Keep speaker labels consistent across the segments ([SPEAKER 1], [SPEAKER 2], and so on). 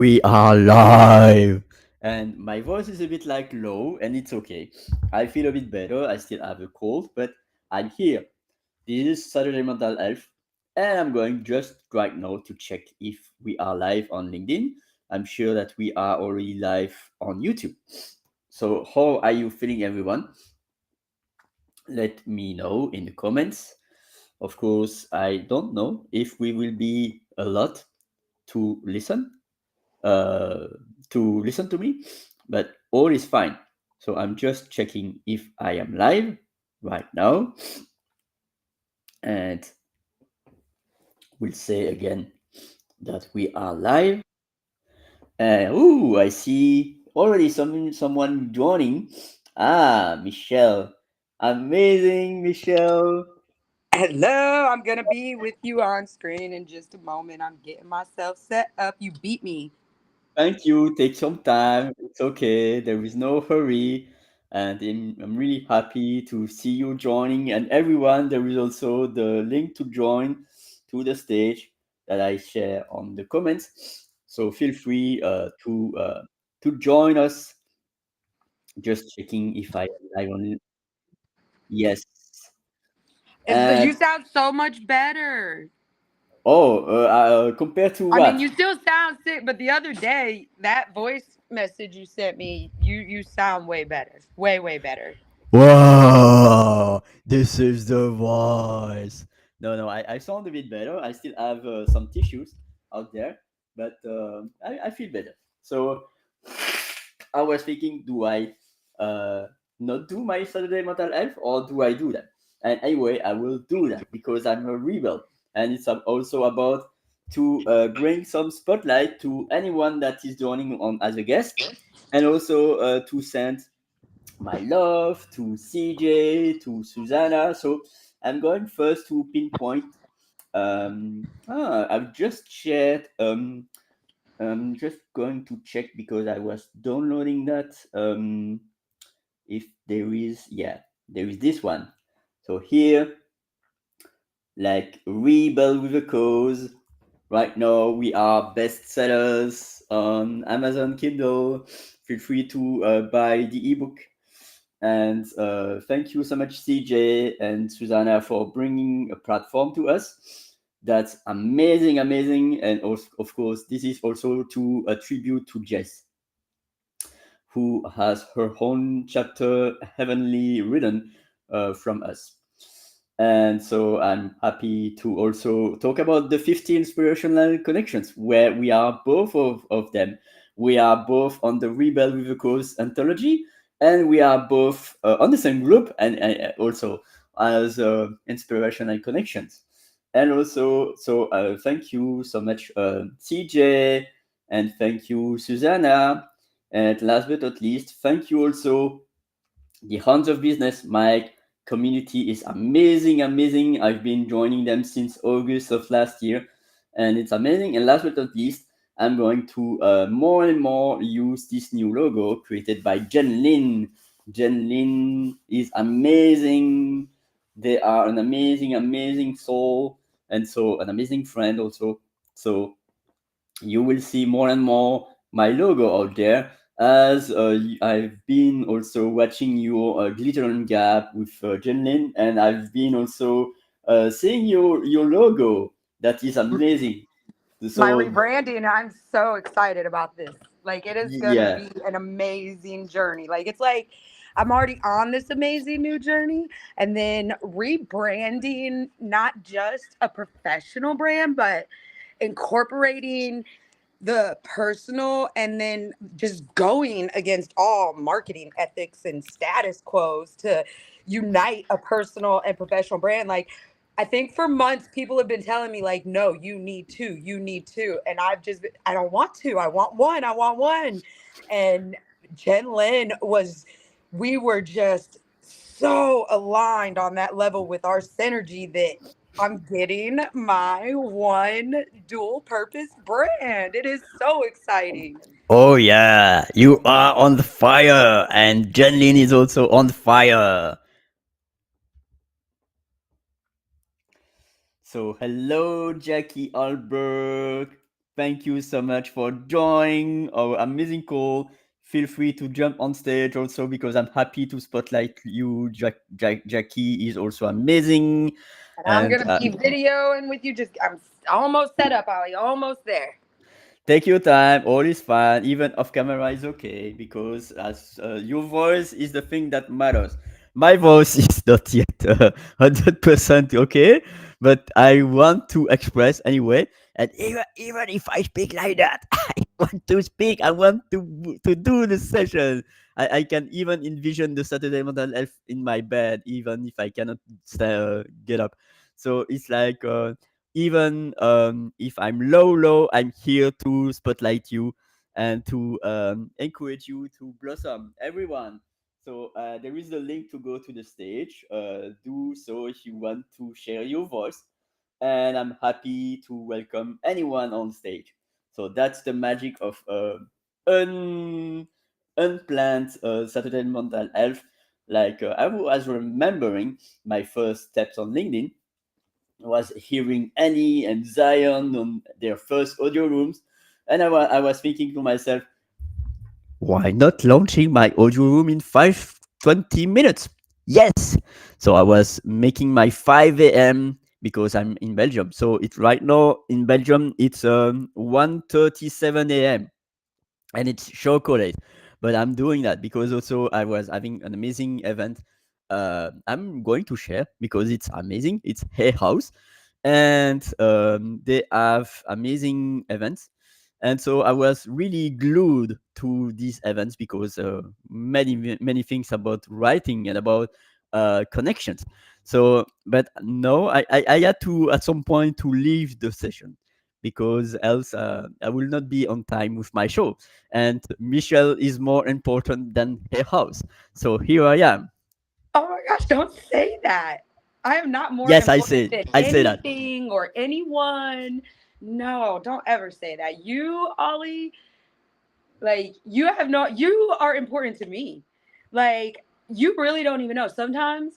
[SPEAKER 1] We are live. And my voice is a bit like low, and it's okay. I feel a bit better. I still have a cold, but I'm here. This is Saturday Mental Health, and I'm going just right now to check if we are live on LinkedIn. I'm sure that we are already live on YouTube. So, how are you feeling, everyone? Let me know in the comments. Of course, I don't know if we will be a lot to listen uh, listen to me, but all is fine. So I'm just checking if I am live right now, and we'll say again that we are live. Ooh, I see already someone joining. Michelle, amazing, Michelle.
[SPEAKER 2] Hello, I'm gonna be with you on screen in just a moment. I'm getting myself set up. You beat me.
[SPEAKER 1] Thank you. Take some time. It's okay. There is no hurry. And I'm really happy to see you joining. And everyone, there is also the link to join to the stage that I share on the comments. So feel free to join us. Just checking if I am live on. Yes.
[SPEAKER 2] You
[SPEAKER 1] And
[SPEAKER 2] sound so much better.
[SPEAKER 1] compared to
[SPEAKER 2] I mean,
[SPEAKER 1] what?
[SPEAKER 2] you still sound sick, but the other day, that voice message you sent me, you sound way better. Way better.
[SPEAKER 1] Whoa, this is the voice. No, I sound a bit better. I still have some tissues out there, but I feel better. So I was thinking, do I uh, not do my Saturday mental health or do I do that? And anyway, I will do that because I'm a rebel. And it's also about to bring some spotlight to anyone that is joining on as a guest and also to send my love to CJ, to Susanna. So I'm going first to pinpoint. I've just shared. I'm just going to check because I was downloading that. If there is, yeah, there is this one. So here, like Rebel with a Cause. Right now, we are bestsellers on Amazon Kindle. Feel free to buy the ebook. And thank you so much, CJ and Susanna, for bringing a platform to us. That's amazing, amazing. And of course, this is also to a tribute to Jess, who has her own chapter heavenly written from us. And so I'm happy to also talk about the 50 inspirational connections, where we are both of them. We are both on the Rebel with a Cause anthology, and we are both on the same group and also as inspirational connections. And also, so thank you so much, CJ, and thank you, Susanna. And last but not least, thank you also the Hounds of Business. My community is amazing, amazing. I've been joining them since August of last year, and it's amazing. And last but not least, I'm going to more and more use this new logo created by Jen Lin. Jen Lin is amazing. They are an amazing, amazing soul, and so an amazing friend also. So you will see more and more my logo out there as I've been also watching your Glitter and Gap with Jenlin, and I've been also seeing your logo. That is amazing.
[SPEAKER 2] My
[SPEAKER 1] So
[SPEAKER 2] rebranding, I'm so excited about this. Like, it is gonna
[SPEAKER 1] yeah,
[SPEAKER 2] be an amazing journey. Like I'm already on this amazing new journey, and then rebranding not just a professional brand, but incorporating the personal, and then just going against all marketing ethics and status quos to unite a personal and professional brand. Like, I think for months people have been telling me, like, no, you need to, and I don't want to. I want one. And Jen Lin was, we were just so aligned on that level with our synergy that I'm getting my one dual purpose brand. It is so exciting.
[SPEAKER 1] oh yeah, you are on the fire, and Jenlin is also on fire. So hello, Jackie Albert. thank you so much for joining our amazing call. Feel free to jump on stage also because I'm happy to spotlight you. Jackie is also amazing,
[SPEAKER 2] And I'm
[SPEAKER 1] and
[SPEAKER 2] gonna be videoing with you. Just I'm almost set up, Ollie. Almost there.
[SPEAKER 1] take your time. All is fine. Even off camera is okay because as your voice is the thing that matters. My voice is not yet 100% okay, but I want to express anyway. And even if I speak like that, I want to speak. I want to do the session. I can even envision the Saturday mental health in my bed, even if I cannot get up. So it's like even if I'm low, I'm here to spotlight you and to encourage you to blossom, everyone. So there is the link to go to the stage. Do so if you want to share your voice, and I'm happy to welcome anyone on stage. So that's the magic of un- unplanned Saturday mental health. Like I was remembering my first steps on LinkedIn was hearing Annie and Zion on their first audio rooms, and I was thinking to myself, why not launching my audio room in 20 minutes? Yes. So I was making my 5 a.m. because I'm in Belgium. So it's right now in Belgium it's 1:37 a.m. and it's chocolate. But I'm doing that because also I was having an amazing event. I'm going to share because it's amazing. It's Hay House, and they have amazing events. And so I was really glued to these events because many things about writing and about connections. So, but no, I had to at some point to leave the session because else I will not be on time with my show. And Michelle is more important than her house. So here I am.
[SPEAKER 2] Oh my gosh, don't say that. I am not more
[SPEAKER 1] Yes,
[SPEAKER 2] important than
[SPEAKER 1] I say that.
[SPEAKER 2] anything or anyone. No, don't ever say that. You, Ollie, like you have no you are important to me. Like you really don't even know. Sometimes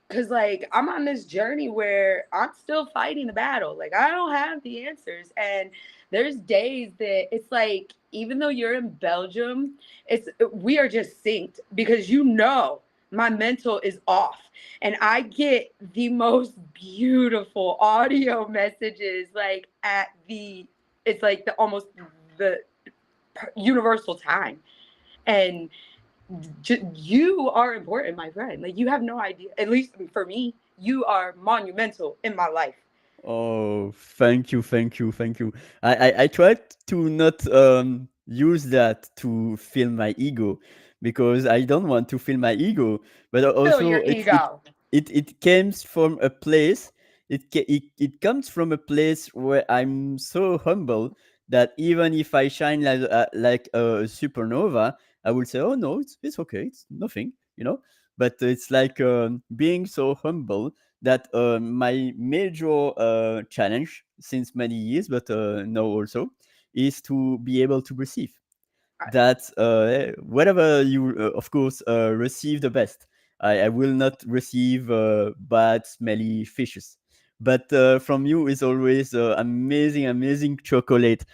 [SPEAKER 2] because like I'm on this journey where I'm still fighting the battle. Like I don't have the answers, and there's days that it's like even though you're in Belgium, it's we are just synced because you know my mental is off, and I get the most beautiful audio messages like at the it's like the almost the universal time, and you are important, my friend. Like you have no idea. At least for me, you are monumental in my life.
[SPEAKER 1] Oh, thank you, thank you, thank you. I tried to not use that to fill my ego because I don't want to fill my ego, but
[SPEAKER 2] Fill your
[SPEAKER 1] also
[SPEAKER 2] ego.
[SPEAKER 1] it comes from a place. It comes from a place where I'm so humble that even if I shine like a supernova, I will say, "Oh no, it's okay, it's nothing," you know. But it's like being so humble that my major challenge since many years, but now also, is to be able to receive that whatever you of course receive the best. I will not receive bad smelly fishes, but from you is always amazing chocolate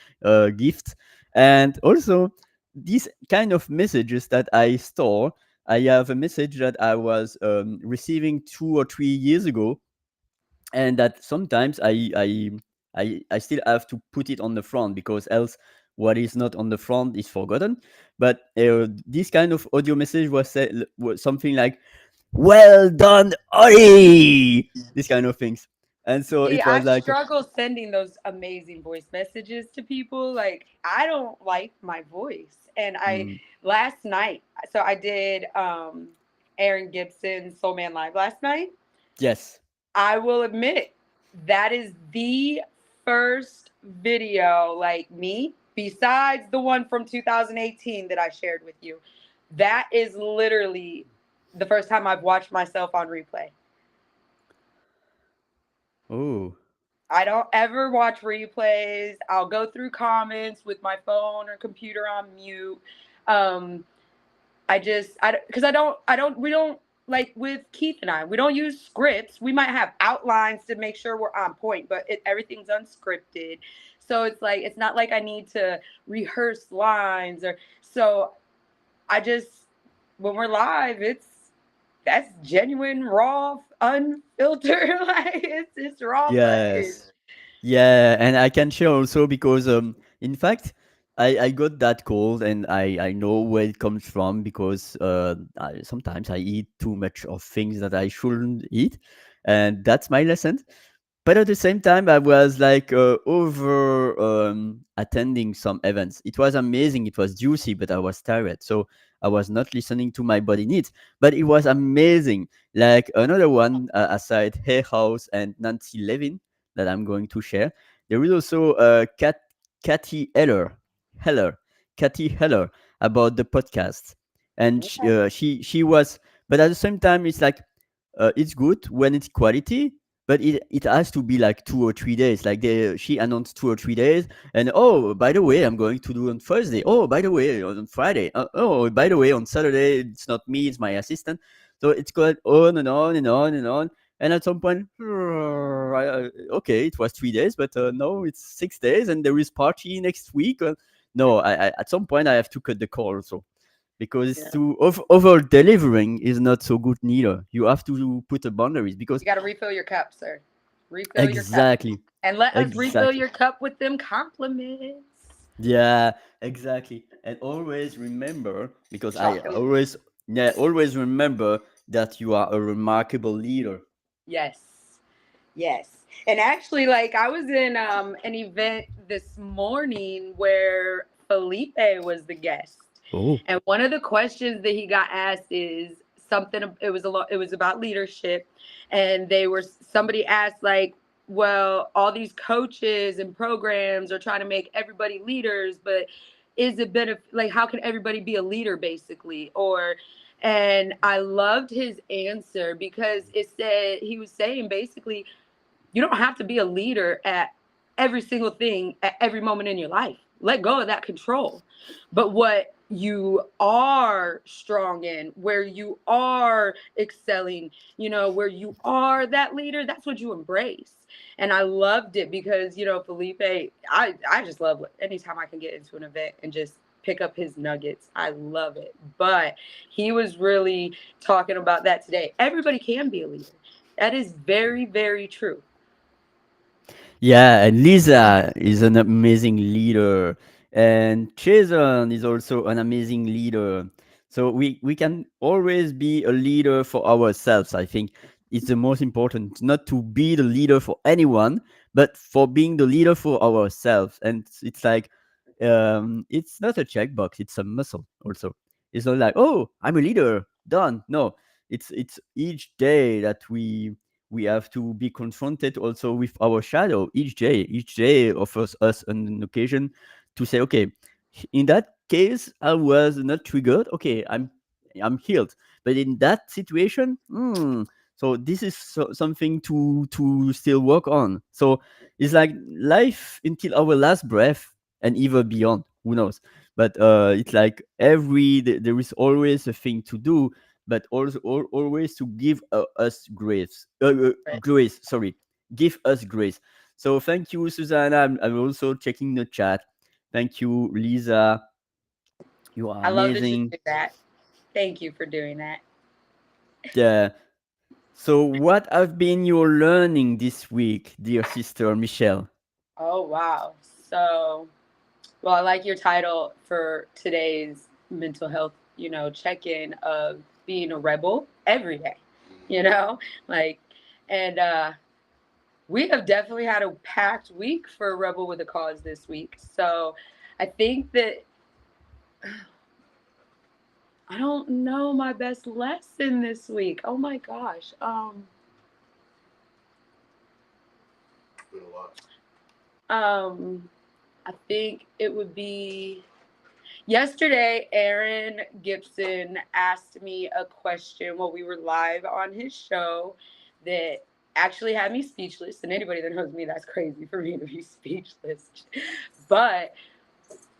[SPEAKER 1] gift. And also these kind of messages that I store, I have a message that I was receiving 2 or 3 years ago, and that sometimes I still have to put it on the front because else what is not on the front is forgotten. But this kind of audio message was something like "Well done, Ori," this kind of things, and so
[SPEAKER 2] See,
[SPEAKER 1] it was
[SPEAKER 2] I
[SPEAKER 1] like,
[SPEAKER 2] struggle sending those amazing voice messages to people. Like I don't like my voice. And I
[SPEAKER 1] mm,
[SPEAKER 2] last night, so I did Aaron Gibson's Soul Man Live last night.
[SPEAKER 1] yes.
[SPEAKER 2] I will admit that is the first video like me, besides the one from 2018 that I shared with you. That is literally the first time I've watched myself on replay.
[SPEAKER 1] Oh,
[SPEAKER 2] I don't ever watch replays. I'll go through comments with my phone or computer on mute. Um, I because we don't like with Keith and I, we don't use scripts. We might have outlines to make sure we're on point, but everything's unscripted. So it's like it's not like I need to rehearse lines or so I just when we're live, that's genuine, raw, unfiltered. Like it's raw footage.
[SPEAKER 1] Yes. Yeah, and I can share also because in fact I got that cold and I know where it comes from because sometimes I eat too much of things that I shouldn't eat, and that's my lesson. But at the same time, I was like over attending some events. It was amazing, it was juicy, but I was tired, so I was not listening to my body needs. But it was amazing. Like another one aside Hay House and Nancy Levin that I'm going to share. There is also Kathy Heller, Kathy Heller about the podcast, and she was. But at the same time, it's like it's good when it's quality, but it has to be like 2 or 3 days. Like she announced 2 or 3 days, and oh, by the way, I'm going to do on Thursday. Oh, by the way, on Friday. Oh, by the way, on Saturday, it's not me, it's my assistant. So it's going on and on and on and on. And at some point, okay, it was 3 days, but no, it's 6 days, and there is party next week. No, at some point I have to cut the call also because it's
[SPEAKER 2] Yeah.
[SPEAKER 1] too over delivering is not so good neither. You have to put the boundaries because
[SPEAKER 2] You got to refill your cup, sir. Refill your cup.
[SPEAKER 1] exactly,
[SPEAKER 2] And let us refill
[SPEAKER 1] exactly,
[SPEAKER 2] your cup with them compliments.
[SPEAKER 1] yeah, exactly. And always remember, because I
[SPEAKER 2] Chocolate.
[SPEAKER 1] always, yeah, always remember that you are a remarkable leader.
[SPEAKER 2] Yes. Yes. And actually, like I was in an event this morning where Felipe was the guest.
[SPEAKER 1] Oh,
[SPEAKER 2] And one of the questions that he got asked is something it was a lot it was about leadership. And somebody asked like, well, all these coaches and programs are trying to make everybody leaders, but is it better like how can everybody be a leader basically? Or and I loved his answer because it said he was saying basically you don't have to be a leader at every single thing at every moment in your life. Let go of that control. But what you are strong in, where you are excelling, where you are that leader, that's what you embrace. And I loved it because, Felipe, I just love anytime I can get into an event and just pick up his nuggets. I love it. But he was really talking about that today. Everybody can be a leader. That is very, very true.
[SPEAKER 1] yeah, and Lisa is an amazing leader, and Jason is also an amazing leader. So we can always be a leader for ourselves. I think it's the most important, not to be the leader for anyone, but for being the leader for ourselves. And it's like it's not a checkbox; it's a muscle. Also, it's not like oh, I'm a leader, done. No, it's each day that we have to be confronted also with our shadow each day offers us an occasion to say okay, in that case I was not triggered, okay, I'm healed, but in that situation so this is something to still work on. So it's like life until our last breath and even beyond, who knows. But it's like there is always a thing to do, but also always to give us grace. Grace, sorry, give us grace. So thank you, Susanna. I'm also checking the chat. Thank you, Lisa. You are
[SPEAKER 2] I love that you
[SPEAKER 1] amazing.
[SPEAKER 2] do that. Thank you for doing that.
[SPEAKER 1] Yeah. So what have been your learning this week, dear sister Michelle?
[SPEAKER 2] Oh, wow. So, well, I like your title for today's mental health, check in of being a rebel every day, you know, like, and we have definitely had a packed week for a rebel with a cause this week. So, I think that I don't know my best lesson this week. Oh my gosh. Um, I think it would be yesterday. Aaron Gibson asked me a question while we were live on his show that actually had me speechless. And anybody that knows me, that's crazy for me to be speechless. But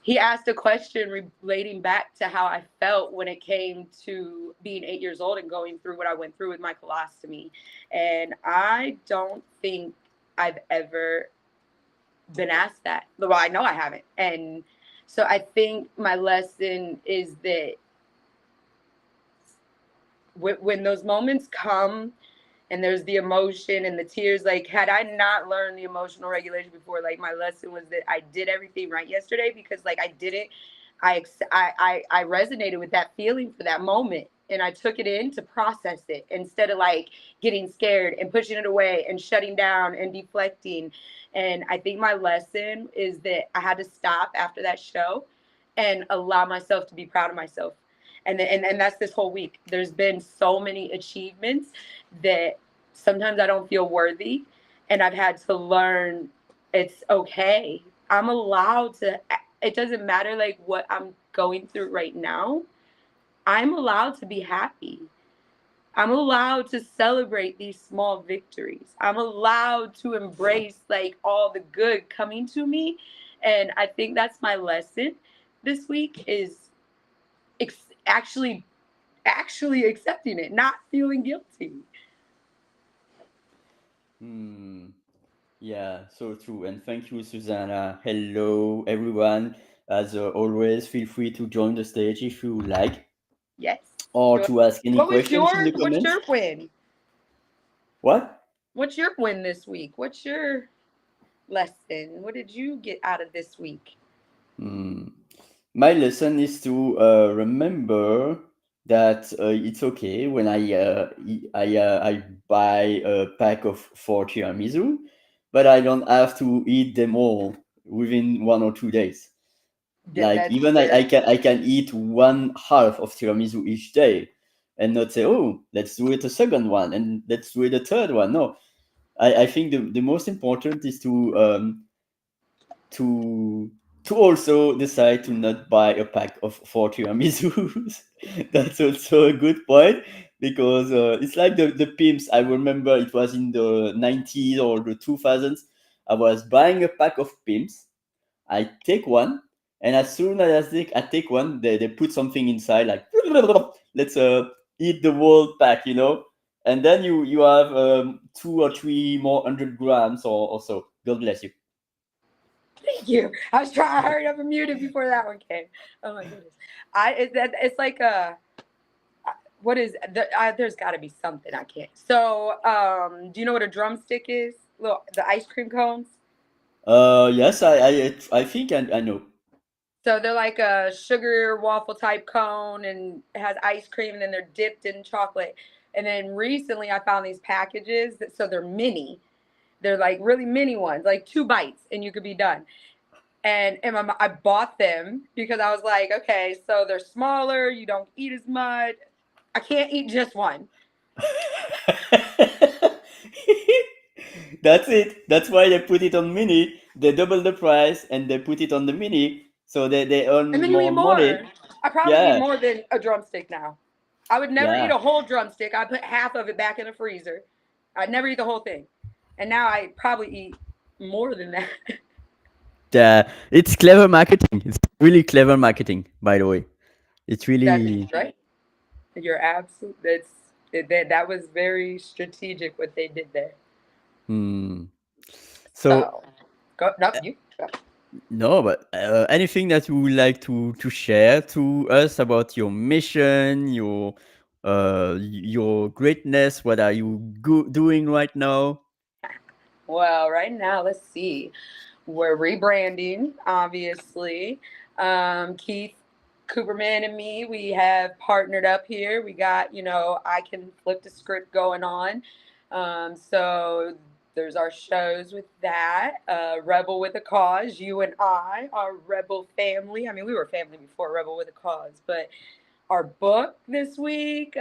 [SPEAKER 2] he asked a question relating back to how I felt when it came to being 8 years old and going through what I went through with my colostomy. And I don't think I've ever been asked that. Well, I know I haven't. And so I think my lesson is that when those moments come and there's the emotion and the tears, like had I not learned the emotional regulation before, like my lesson was that I did everything right yesterday, because like I didn't, I resonated with that feeling for that moment, and I took it in to process it instead of like getting scared and pushing it away and shutting down and deflecting. And I think my lesson is that I had to stop after that show and allow myself to be proud of myself. And that's this whole week. There's been so many achievements that sometimes I don't feel worthy, and I've had to learn it's okay. I'm allowed to. It doesn't matter like what I'm going through right now. I'm allowed to be happy. I'm allowed to celebrate these small victories. I'm allowed to embrace like all the good coming to me. And I think that's my lesson this week is actually accepting it, not feeling guilty.
[SPEAKER 1] Hmm. Yeah, so true. And thank you, Susanna. Hello, everyone. As always, feel free to join the stage if you like,
[SPEAKER 2] Yes.
[SPEAKER 1] or to ask any questions in the
[SPEAKER 2] What's
[SPEAKER 1] comments.
[SPEAKER 2] your win?
[SPEAKER 1] What?
[SPEAKER 2] What's your win this week? What's your lesson? What did you get out of this week?
[SPEAKER 1] Hmm. My lesson is to remember that it's okay when I buy a pack of 4 tiramisu, but I don't have to eat them all within 1 or 2 days. Like
[SPEAKER 2] That's
[SPEAKER 1] even
[SPEAKER 2] fair.
[SPEAKER 1] I can eat one half of tiramisu each day, and not say, oh, let's do it a second one and let's do it a third one. No, I think the most important is to to also decide to not buy a pack of 4 tiramisus. That's also a good point, because it's like the pimps. I remember it was in the 90s or the 2000s. I was buying a pack of pimps. I take one, and as soon as I take one, they put something inside, like let's eat the whole pack, and then you have 2 or 3 more 100 grams or so. God bless you.
[SPEAKER 2] Thank you. I was trying to hurry up and mute it before that one came. Oh my goodness. It's like a what is there's got to be something I can't. So, do you know what a drumstick is? Little the ice cream cones.
[SPEAKER 1] Yes, I think I know.
[SPEAKER 2] So they're like a sugar waffle type cone, and it has ice cream, and then they're dipped in chocolate. And then recently I found these packages so they're mini. They're like really mini ones, like 2 bites, and you could be done. And I bought them because I was like, okay, so they're smaller, you don't eat as much. I can't eat just one.
[SPEAKER 1] That's it. That's why they put it on mini. They double the price and they put it on the mini, so they
[SPEAKER 2] And
[SPEAKER 1] earn
[SPEAKER 2] then you
[SPEAKER 1] more
[SPEAKER 2] eat more.
[SPEAKER 1] money.
[SPEAKER 2] I probably eat
[SPEAKER 1] Yeah,
[SPEAKER 2] more than a drumstick now. I would never eat
[SPEAKER 1] yeah.
[SPEAKER 2] a whole drumstick. I put half of it back in the freezer. I'd never eat the whole thing. And now I probably eat more than that.
[SPEAKER 1] It's clever marketing. It's really clever marketing, by the way. It's
[SPEAKER 2] That
[SPEAKER 1] really.
[SPEAKER 2] is right. You're absolute. That was very strategic what they did there.
[SPEAKER 1] Hmm. So
[SPEAKER 2] So go no you go.
[SPEAKER 1] no, but anything that you would like to share to us about your mission, your greatness. What are you doing right now?
[SPEAKER 2] Well, right now, let's see. We're rebranding, obviously. Keith Cooperman and me, we have partnered up here. We got, I can flip the script going on. So there's our shows with that. Rebel with a Cause, you and I are Rebel family. I mean, we were family before Rebel with a Cause, but our book this week.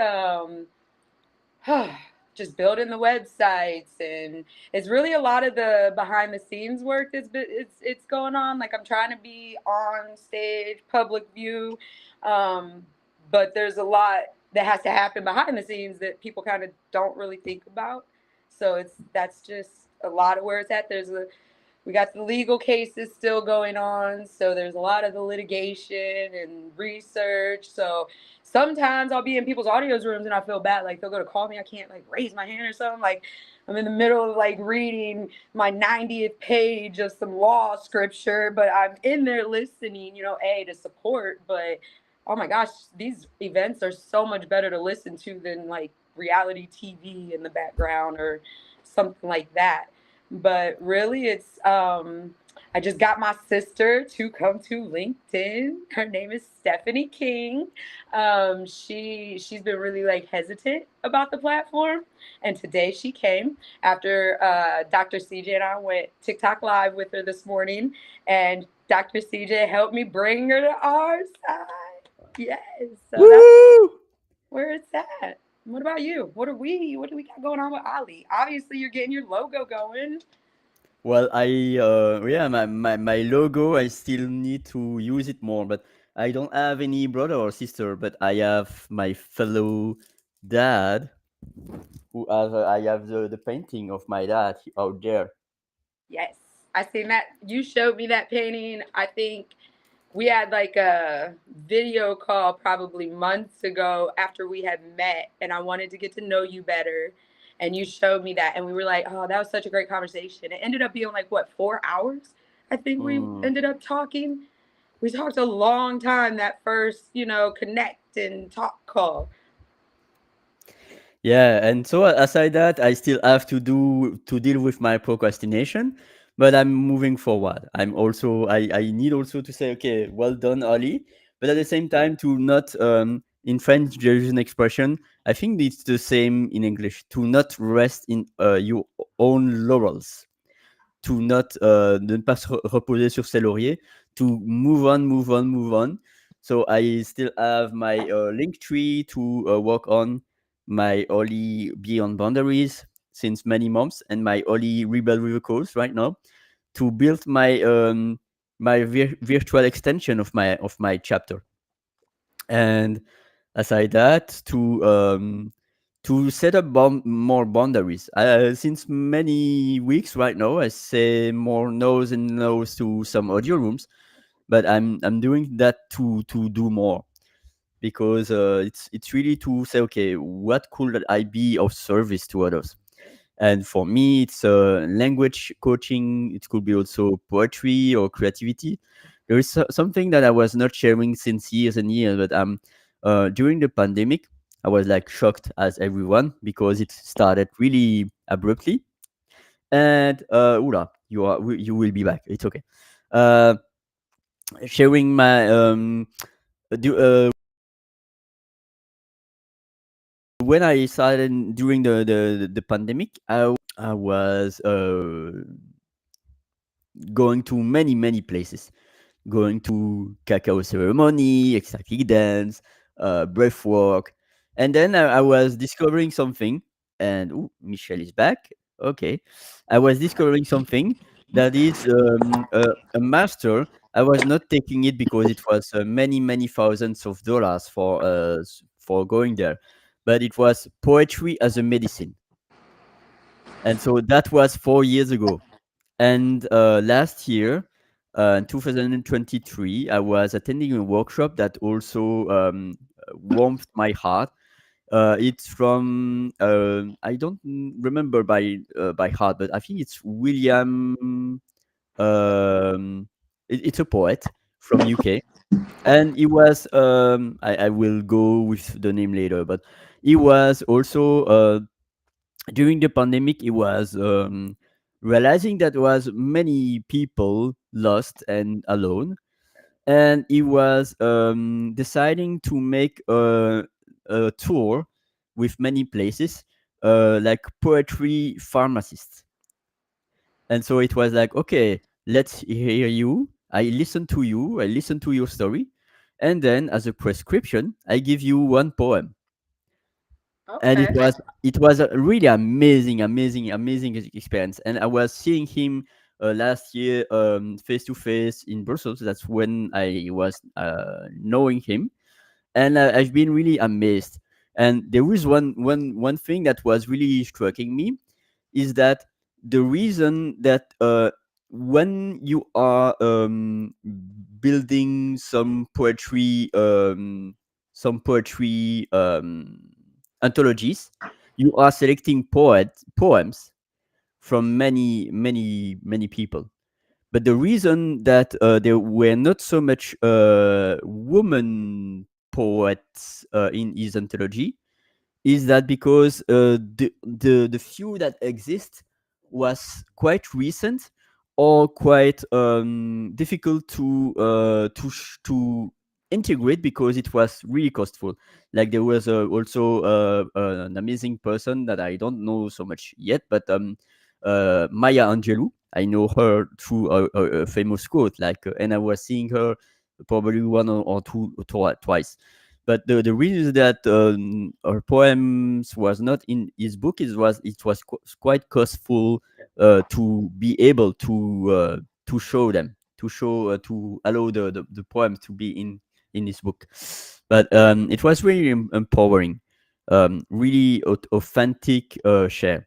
[SPEAKER 2] Just building the websites, and it's really a lot of the behind the scenes work it's going on. Like I'm trying to be on stage, public view, but there's a lot that has to happen behind the scenes that people kind of don't really think about. So that's just a lot of where it's at. we got the legal cases still going on, so there's a lot of the litigation and research. So sometimes I'll be in people's audios rooms and I feel bad, like they'll go to call me, I can't like raise my hand or something, like I'm in the middle of like reading my 90th page of some law scripture, but I'm in there listening, to support. But oh my gosh, these events are so much better to listen to than like reality TV in the background or something like that. But really, I just got my sister to come to LinkedIn. Her name is Stephanie King. She's been really like hesitant about the platform, and today she came after Dr. CJ and I went TikTok live with her this morning, and Dr. CJ helped me bring her to our side. Yes, so that's
[SPEAKER 1] Woo!
[SPEAKER 2] where it's at. What about you? What do we got going on with Ali? Obviously, you're getting your logo going.
[SPEAKER 1] Well, yeah, my logo, I still need to use it more, but I don't have any brother or sister, but I have my fellow dad who has, I have the painting of my dad out there.
[SPEAKER 2] Yes, I seen that. You showed me that painting. I think we had like a video call probably months ago after we had met, and I wanted to get to know you better. And you showed me that, and we were like, "Oh, that was such a great conversation." It ended up being like what, 4 hours? I think we
[SPEAKER 1] Mm.
[SPEAKER 2] ended up talking. We talked a long time that first, connect and talk call.
[SPEAKER 1] Yeah, and so aside that, I still have to deal with my procrastination, but I'm moving forward. I need also to say, okay, well done, Ali, but at the same time to not in French there is an expression. I think it's the same in English, to not rest in your own laurels, to not de ne pas se reposer sur ses lauriers, to move on, move on, move on. So I still have my link tree to work on, my Oli Beyond Boundaries since many months, and my Oli Rebel with a Cause right now to build my virtual extension of my chapter. And aside that, to set up more boundaries. Since many weeks right now, I say more no's and no's to some audio rooms, but I'm doing that to do more, because it's really to say, okay, what could I be of service to others? And for me, it's language coaching. It could be also poetry or creativity. There is something that I was not sharing since years and years, but during the pandemic, I was like shocked as everyone because it started really abruptly. And Ula, you will be back. It's okay. Uh, Sharing my do, when I started during the pandemic, I was going to many places, going to cacao ceremony, ecstatic dance, breath work, and then I was discovering something. And ooh, Michelle is back. Okay, I was discovering something that is a master. I was not taking it because it was many thousands of dollars for going there, but it was poetry as a medicine, and so that was 4 years ago. And last year, in 2023, I was attending a workshop that also warmed my heart. It's from I don't remember by heart, but I think it's William. Um, it's a poet from UK, and he was. I will go with the name later, but he was also during the pandemic. He was realizing that was many people lost and alone, and he was deciding to make a tour with many places, like poetry pharmacists. And so it was like, okay, let's hear you. I listen to you. I listen to your story, and then as a prescription, I give you one poem. And
[SPEAKER 2] Okay.
[SPEAKER 1] it was a really amazing experience. And I was seeing him last year, face to face in Brussels. That's when I was knowing him, and I've been really amazed. And there was one thing that was really striking me, is that the reason that when you are building some poetry anthologies, you are selecting poems from many people. But the reason that there were not so much woman poets in his anthology is that because the few that exist was quite recent or quite difficult to integrate because it was really costful. Like there was also an amazing person that I don't know so much yet, but Maya Angelou. I know her through a famous quote, like, and I was seeing her probably one or two twice. But the reason that her poems was not in his book is was it was quite costful to be able to show them, to allow the poems to be in his book. But it was really empowering, really authentic share.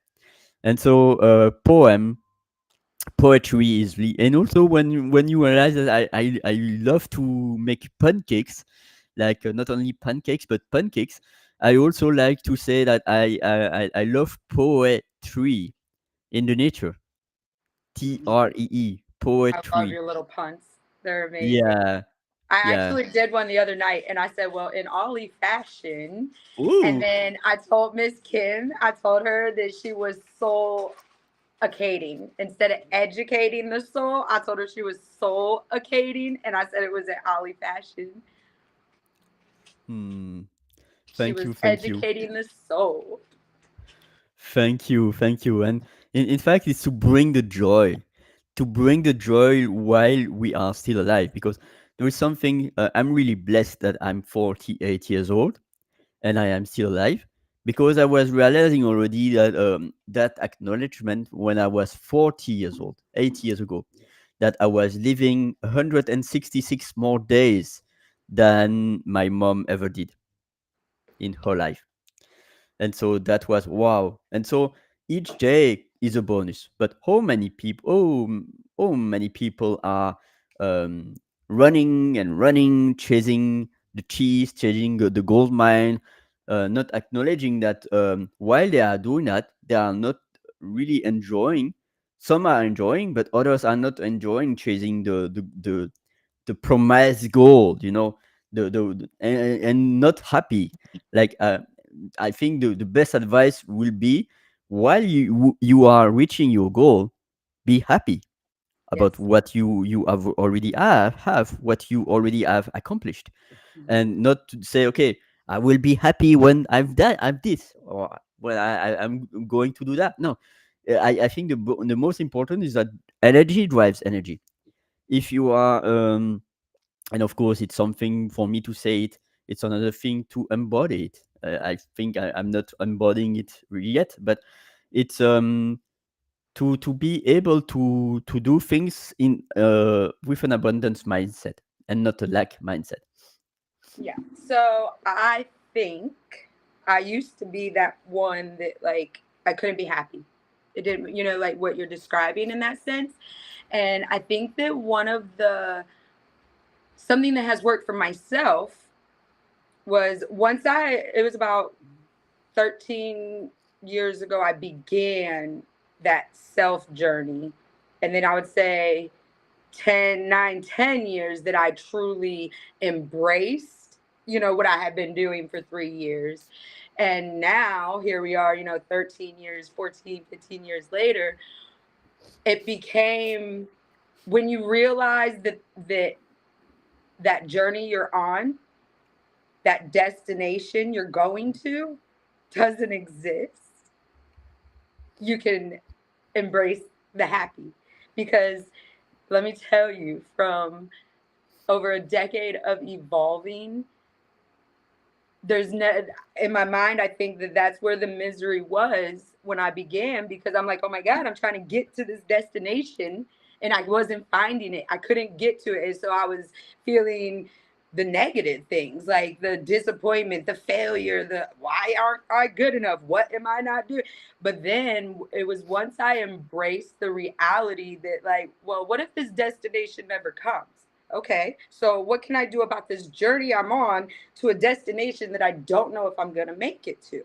[SPEAKER 1] And so poetry is really, and also when you realize that I love to make pancakes, like not only pancakes but pancakes. I also like to say that I love poetry in the nature. Tree,
[SPEAKER 2] I love
[SPEAKER 1] poetry.
[SPEAKER 2] your little puns. They're amazing.
[SPEAKER 1] Yeah,
[SPEAKER 2] I
[SPEAKER 1] yeah.
[SPEAKER 2] actually did one the other night and I said, well, in Ollie fashion. And
[SPEAKER 1] Ooh.
[SPEAKER 2] then I told Miss Kim, I told her that she was soul acading. Instead of educating the soul, I told her she was soul acading. And I said it was in Ollie fashion.
[SPEAKER 1] Hmm.
[SPEAKER 2] She
[SPEAKER 1] Thank
[SPEAKER 2] was
[SPEAKER 1] you, thank you.
[SPEAKER 2] educating the soul.
[SPEAKER 1] Thank you, thank you. And in fact, it's to bring the joy while we are still alive. Because there is something, I'm really blessed that I'm 48 years old and I am still alive. Because I was realizing already that that acknowledgement when I was 40 years old, 8 years ago, that I was living 166 more days than my mom ever did in her life. And so that was wow. And so each day is a bonus. But how many people are um, running and running, chasing the cheese, chasing the gold mine, not acknowledging that while they are doing that, they are not really enjoying. Some are enjoying, but others are not enjoying chasing the promised goal, and not happy. Like I think the best advice will be, while you are reaching your goal, be happy about
[SPEAKER 2] Yes.
[SPEAKER 1] what you have already have what you already have accomplished, and not to say, okay, I will be happy when I've this, or when I'm going to do that. No, I think the most important is that energy drives energy. If you are and of course it's something for me to say it, it's another thing to embody it. I think I'm not embodying it really yet, but it's to be able to do things in with an abundance mindset and not a lack mindset.
[SPEAKER 2] Yeah. So I think I used to be that one that like I couldn't be happy. It didn't, like what you're describing in that sense. And I think that one of the something that has worked for myself was it was about 13 years ago, I began that self journey. And then I would say 10 years that I truly embraced, what I had been doing for 3 years. And now here we are, 13 years, 14, 15 years later, it became when you realize that journey you're on, that destination you're going to doesn't exist, you can embrace the happy. Because let me tell you, from over a decade of evolving, there's no, in my mind, I think that that's where the misery was when I began, because I'm like, oh my God, I'm trying to get to this destination and I wasn't finding it. I couldn't get to it. And so I was feeling the negative things, like the disappointment, the failure, the why aren't I good enough? What am I not doing? But then it was once I embraced the reality that, like, well, what if this destination never comes? Okay, so what can I do about this journey I'm on to a destination that I don't know if I'm going to make it to?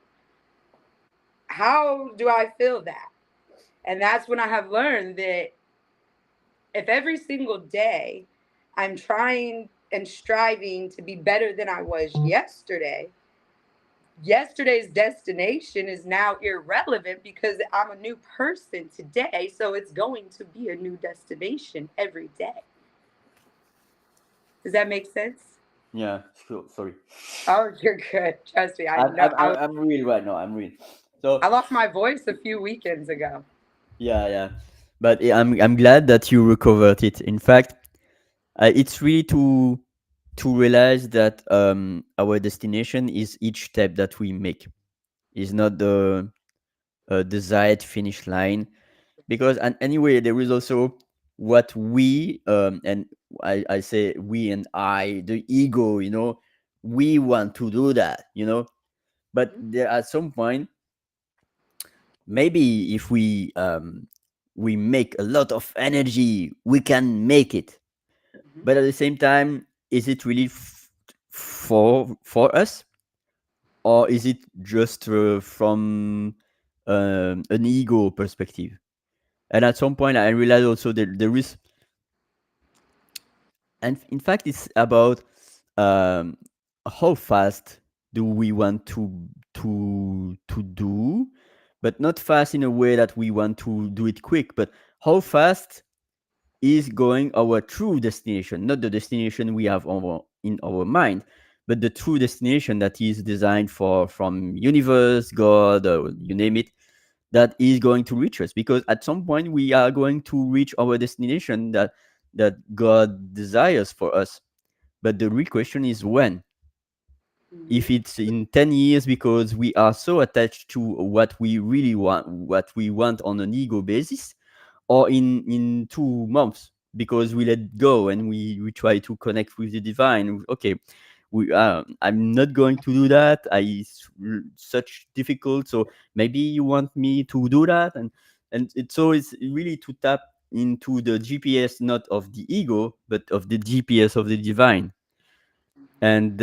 [SPEAKER 2] How do I feel that? And that's when I have learned that if every single day I'm trying and striving to be better than I was yesterday, yesterday's destination is now irrelevant because I'm a new person today. So it's going to be a new destination every day. Does that make sense?
[SPEAKER 1] Yeah, sure. Sorry.
[SPEAKER 2] Oh, you're good. Trust me. I
[SPEAKER 1] I'm,
[SPEAKER 2] know.
[SPEAKER 1] I'm, I'm I'm real right now. I'm real. So
[SPEAKER 2] I lost my voice a few weekends ago.
[SPEAKER 1] yeah, yeah. But I'm glad that you recovered it. In fact, it's really to realize that our destination is each step that we make. Is not the desired finish line, because and anyway there is also what we and I say we and I, the ego, we want to do that, but
[SPEAKER 2] Mhm,
[SPEAKER 1] there at some point, maybe if we make a lot of energy, we can make it.
[SPEAKER 2] mhm,
[SPEAKER 1] But at the same time, is it really for us, or is it just from an ego perspective? And at some point I realized also that there is, and in fact it's about um, how fast do we want to do, but not fast in a way that we want to do it quick, but how fast is going our true destination, not the destination we have in our mind, but the true destination that is designed for from universe, God, you name it, that is going to reach us. Because at some point we are going to reach our destination that God desires for us. But the real question is when.
[SPEAKER 2] mhm,
[SPEAKER 1] If it's in 10 years, because we are so attached to what we really want, what we want on an ego basis, or in 2 months because we let go and we try to connect with the divine. Okay, I'm not going to do that. Such difficult. So maybe you want me to do that, and it's really to tap into the GPS, not of the ego, but of the GPS of the divine.
[SPEAKER 2] mhm.
[SPEAKER 1] And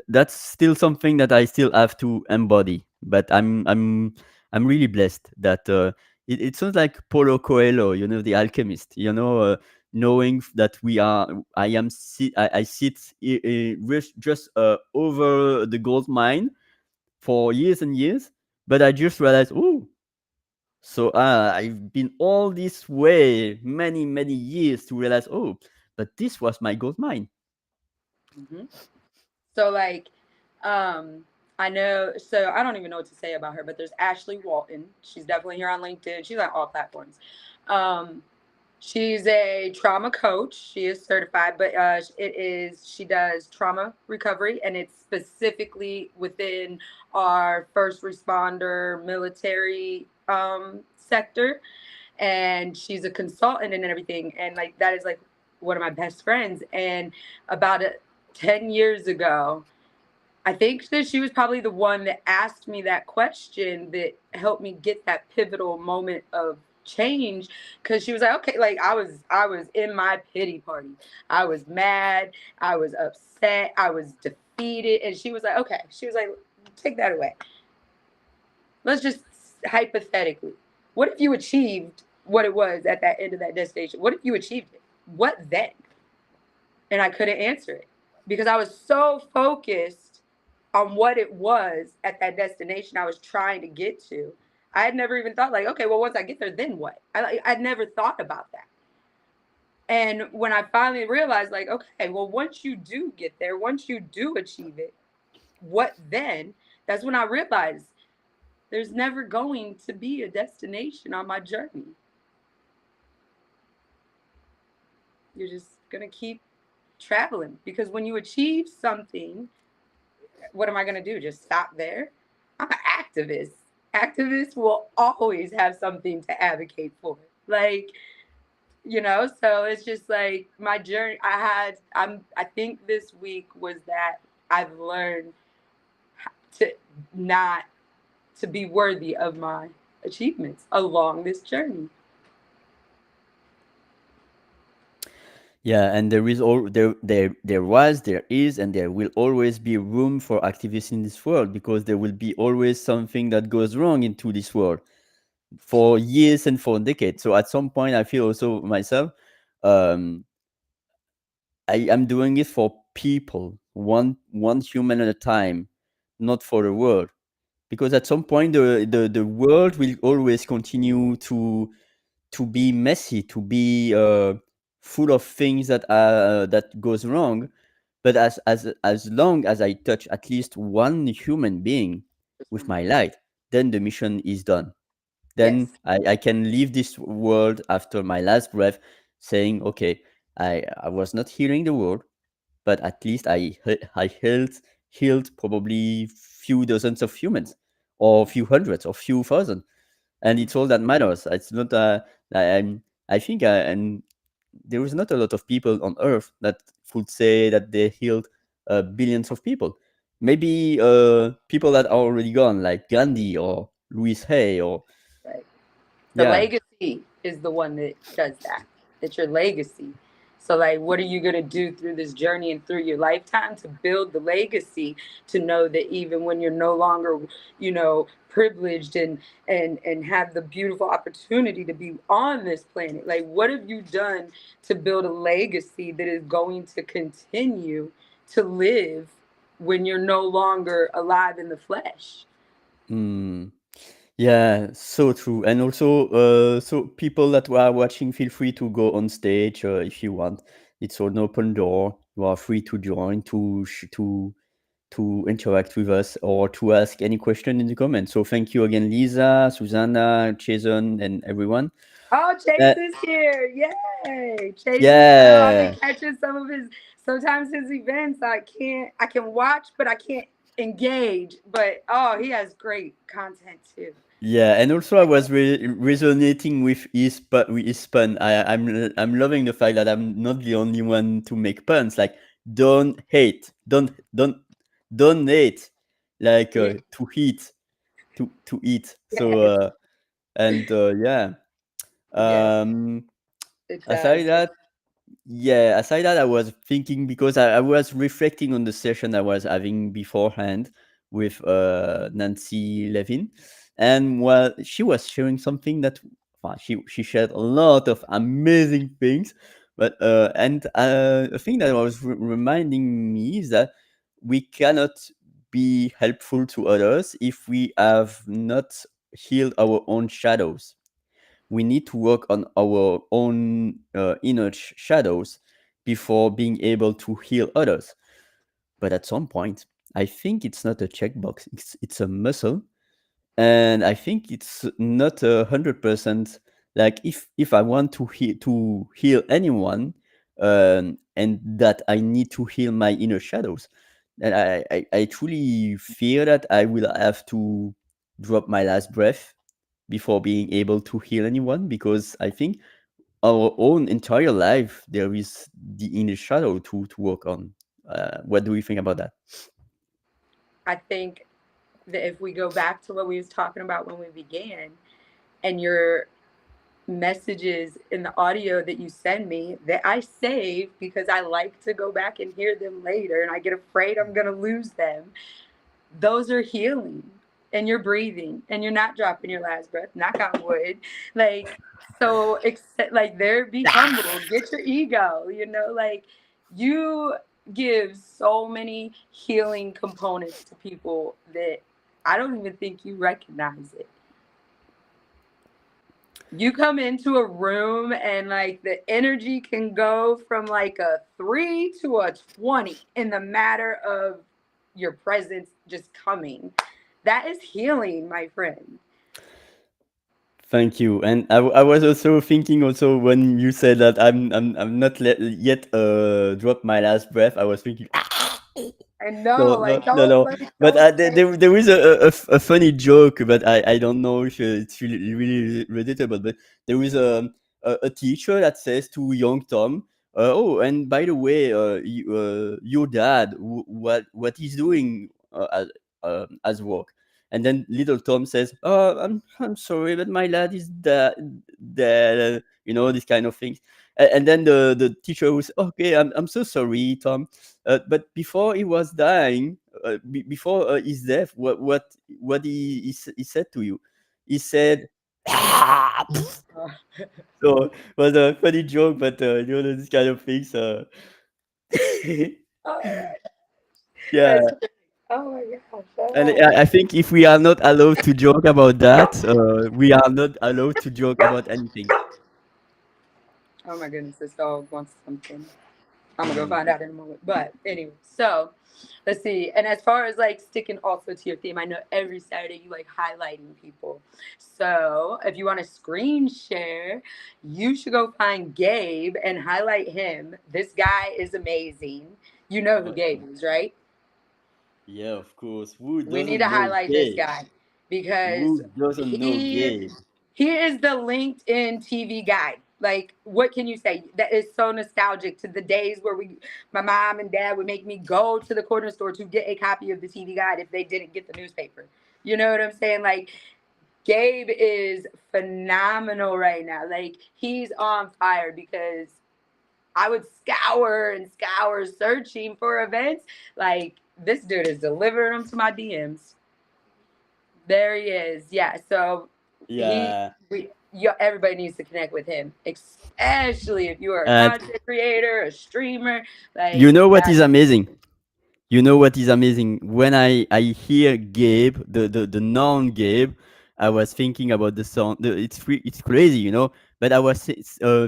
[SPEAKER 1] that's still something that I still have to embody. But I'm really blessed that it sounds like Paulo Coelho, the alchemist. Knowing that I sit just over the gold mine for years and years, but I just realized, oh, so I've been all this way many years to realize, oh, but this was my gold mine.
[SPEAKER 2] Mhm. So like, um, I know. So I don't even know what to say about her, but there's Ashley Walton. She's definitely here on LinkedIn. She's on all platforms. Um, she's a trauma coach. She is certified, but she does trauma recovery, and it's specifically within our first responder military sector. And she's a consultant and everything. And like that is like one of my best friends. And about 10 years ago, I think that she was probably the one that asked me that question that helped me get that pivotal moment of change, because she was like, okay, like I was in my pity party. I was mad, I was upset, I was defeated, and she was like, okay, she was like, take that away. Let's just hypothetically, what if you achieved what it was at that end of that destination? What if you achieved it? What then? And I couldn't answer it because I was so focused on what it was at that destination I was trying to get to. I had never even thought like, okay, well, once I get there, then what? I'd never thought about that. And when I finally realized, like, okay, well, once you do get there, once you do achieve it, what then? That's when I realized there's never going to be a destination on my journey. You're just going to keep traveling, because when you achieve something, what am I going to do? Just stop there? I'm an activist. Activists will always have something to advocate for. Like, you know. So it's just like my journey. I think this week was that I've learned to not to be worthy of my achievements along this journey.
[SPEAKER 1] Yeah, and there is all there was, there is, and there will always be room for activists in this world, because there will be always something that goes wrong into this world for years and for decades. So at some point, I feel also myself, um, I am doing it for people, one human at a time, not for the world. Because at some point, the world will always continue to be messy, to be full of things that goes wrong. But as long as I touch at least one human being with my light, then the mission is done. Then
[SPEAKER 2] Yes.
[SPEAKER 1] I can leave this world after my last breath, saying, okay, I was not healing the world, but at least I healed probably few dozens of humans, or few hundreds, or few thousand, and it's all that matters. It's not I think and there is not a lot of people on earth that would say that they healed billions of people. Maybe people that are already gone, like Gandhi or Louis Hay, or
[SPEAKER 2] Right. The
[SPEAKER 1] yeah.
[SPEAKER 2] legacy is the one that does that. It's your legacy. So, like, what are you going to do through this journey and through your lifetime to build the legacy to know that even when you're no longer, privileged and have the beautiful opportunity to be on this planet, like, what have you done to build a legacy that is going to continue to live when you're no longer alive in the flesh?
[SPEAKER 1] Mm. Yeah, so true. And also, so people that are watching, feel free to go on stage if you want. It's an open door. You are free to join, to interact with us, or to ask any question in the comments. So thank you again, Lisa, Susanna, Jason, and everyone.
[SPEAKER 2] Oh, Chase
[SPEAKER 1] Uh,
[SPEAKER 2] is here. Yay. Chase is I've been
[SPEAKER 1] yeah,
[SPEAKER 2] catching some of sometimes his events. I can watch, but I can't engage. But oh, he has great content too.
[SPEAKER 1] yeah, and also I was resonating with his pun. I'm loving the fact that I'm not the only one to make puns. Like, don't hate, don't hate, like
[SPEAKER 2] Yeah.
[SPEAKER 1] to eat, to eat. So
[SPEAKER 2] Yes.
[SPEAKER 1] and yeah.
[SPEAKER 2] Yes.
[SPEAKER 1] Um,
[SPEAKER 2] It's
[SPEAKER 1] aside
[SPEAKER 2] good.
[SPEAKER 1] that, yeah, aside that, I was thinking, because I was reflecting on the session I was having beforehand with Nancy Levin, and while she was sharing something that, well, she shared a lot of amazing things, but and a thing that was reminding me is that we cannot be helpful to others if we have not healed our own shadows. We need to work on our own inner shadows before being able to heal others. But at some point, I think it's not a checkbox, it's a muscle. And I think it's not 100%, like, if I want to heal anyone, and that I need to heal my inner shadows, and I truly fear that I will have to drop my last breath before being able to heal anyone, because I think our own entire life there is the inner shadow to work on. What do you think about that?
[SPEAKER 2] I think that if we go back to what we was talking about when we began, and your messages in the audio that you send me that I save because I like to go back and hear them later and I get afraid I'm going to lose them. Those are healing, and you're breathing and you're not dropping your last breath. Knock on wood. Like, so accept, like, there, be humble, get your ego, like, you give so many healing components to people that I don't even think you recognize it. You come into a room and like the energy can go from like a 3 to a 20 in the matter of your presence just coming. That is healing, my friend.
[SPEAKER 1] Thank you. And I was also thinking, also, when you said that I'm not yet drop my last breath, I was thinking,
[SPEAKER 2] And no,
[SPEAKER 1] no,
[SPEAKER 2] like,
[SPEAKER 1] no, no, no. But
[SPEAKER 2] don't say
[SPEAKER 1] there is a funny joke, but I don't know if it's really relatable. But there is a teacher that says to young Tom, "Oh, and by the way, your dad, what he's doing as work." And then little Tom says, "Oh, I'm sorry, but my lad is dead." These kind of things. And then the teacher was, "Okay, I'm so sorry, Tom, but before he was dying, before his death, what he said to you? He said." "Ah!" So it was a funny joke, but this kind of things.
[SPEAKER 2] Oh,
[SPEAKER 1] Yeah,
[SPEAKER 2] that's great. Oh my gosh.
[SPEAKER 1] and
[SPEAKER 2] Oh.
[SPEAKER 1] I think if we are not allowed to joke about that, we are not allowed to joke about anything.
[SPEAKER 2] Oh my goodness, this dog wants something. I'm gonna go
[SPEAKER 1] Mm.
[SPEAKER 2] find out in a moment. But anyway, so let's see. And as far as like sticking also to your theme, I know every Saturday you like highlighting people. So if you want to screen share, you should go find Gabe and highlight him. This guy is amazing. You know who
[SPEAKER 1] Oh,
[SPEAKER 2] Gabe is, right?
[SPEAKER 1] yeah, of course. Who
[SPEAKER 2] We need
[SPEAKER 1] doesn't
[SPEAKER 2] to
[SPEAKER 1] know
[SPEAKER 2] highlight this
[SPEAKER 1] Gabe?
[SPEAKER 2] guy because
[SPEAKER 1] Who doesn't know
[SPEAKER 2] he
[SPEAKER 1] Gabe?
[SPEAKER 2] he is the LinkedIn TV guy. Like, what can you say? That is so nostalgic to the days where my mom and dad would make me go to the corner store to get a copy of the TV guide if they didn't get the newspaper. You know what I'm saying? Like, Gabe is phenomenal right now. Like, he's on fire because I would scour and scour searching for events. Like, this dude is delivering them to my DMs. There he is. Yeah. So
[SPEAKER 1] Yeah,
[SPEAKER 2] everybody needs to connect with him, especially if you are a
[SPEAKER 1] and
[SPEAKER 2] content creator, a streamer.
[SPEAKER 1] you
[SPEAKER 2] Like
[SPEAKER 1] know what is
[SPEAKER 2] that.
[SPEAKER 1] amazing? You know what is amazing? When I hear Gabe, the non Gabe, I was thinking about the song. It's crazy, But I was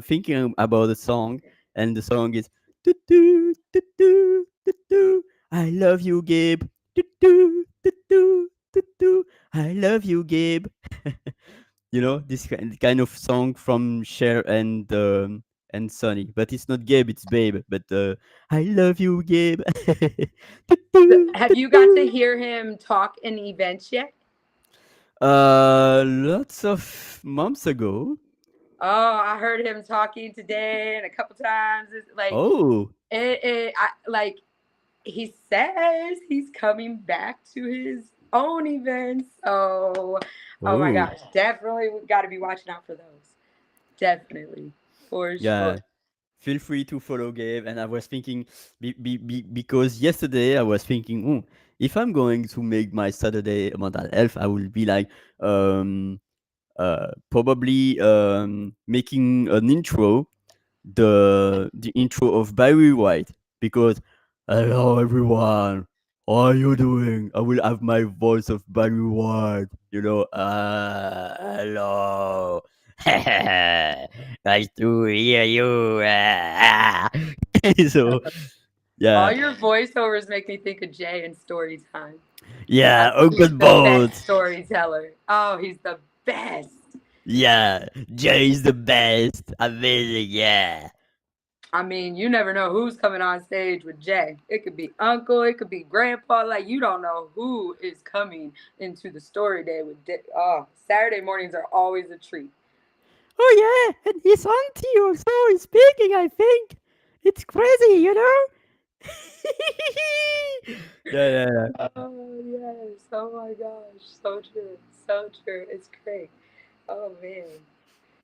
[SPEAKER 1] thinking about the song, and the song is "Doo doo doo doo doo doo." I love you, Gabe. Doo doo doo doo doo doo. I love you, Gabe. This kind of song from Cher and Sonny, but it's not Gabe, it's Babe. But I love you, Gabe.
[SPEAKER 2] Have you got to hear him talk in events yet?
[SPEAKER 1] Lots of months ago.
[SPEAKER 2] Oh, I heard him talking today and a couple times. It's like
[SPEAKER 1] Oh,
[SPEAKER 2] like he says he's coming back to his own events. So, oh my
[SPEAKER 1] oh,
[SPEAKER 2] gosh, definitely got to be watching out for those. Definitely, for sure.
[SPEAKER 1] yeah. Feel free to follow Gabe. And I was thinking, because yesterday I was thinking, if I'm going to make my Saturday mental health, I will be like, probably making an intro, the intro of Barry White, because hello everyone, how are you doing? I will have my voice of Barry White, hello. Nice to hear you. So
[SPEAKER 2] All
[SPEAKER 1] yeah,
[SPEAKER 2] your voiceovers make me think of Jay in story time. I
[SPEAKER 1] yeah,
[SPEAKER 2] think
[SPEAKER 1] Uncle
[SPEAKER 2] he's the best
[SPEAKER 1] Bones.
[SPEAKER 2] storyteller. Oh, he's the best.
[SPEAKER 1] Yeah, Jay is the best. Amazing, yeah.
[SPEAKER 2] I mean, you never know who's coming on stage with Jay. It could be uncle, it could be grandpa. Like, you don't know who is coming into the story day with Oh, Saturday mornings are always a treat.
[SPEAKER 1] Oh yeah, and his auntie also is speaking, I think. It's crazy. Yeah, yeah, yeah.
[SPEAKER 2] Oh, yes. Oh, my gosh. So true. So true. It's great. Oh, man.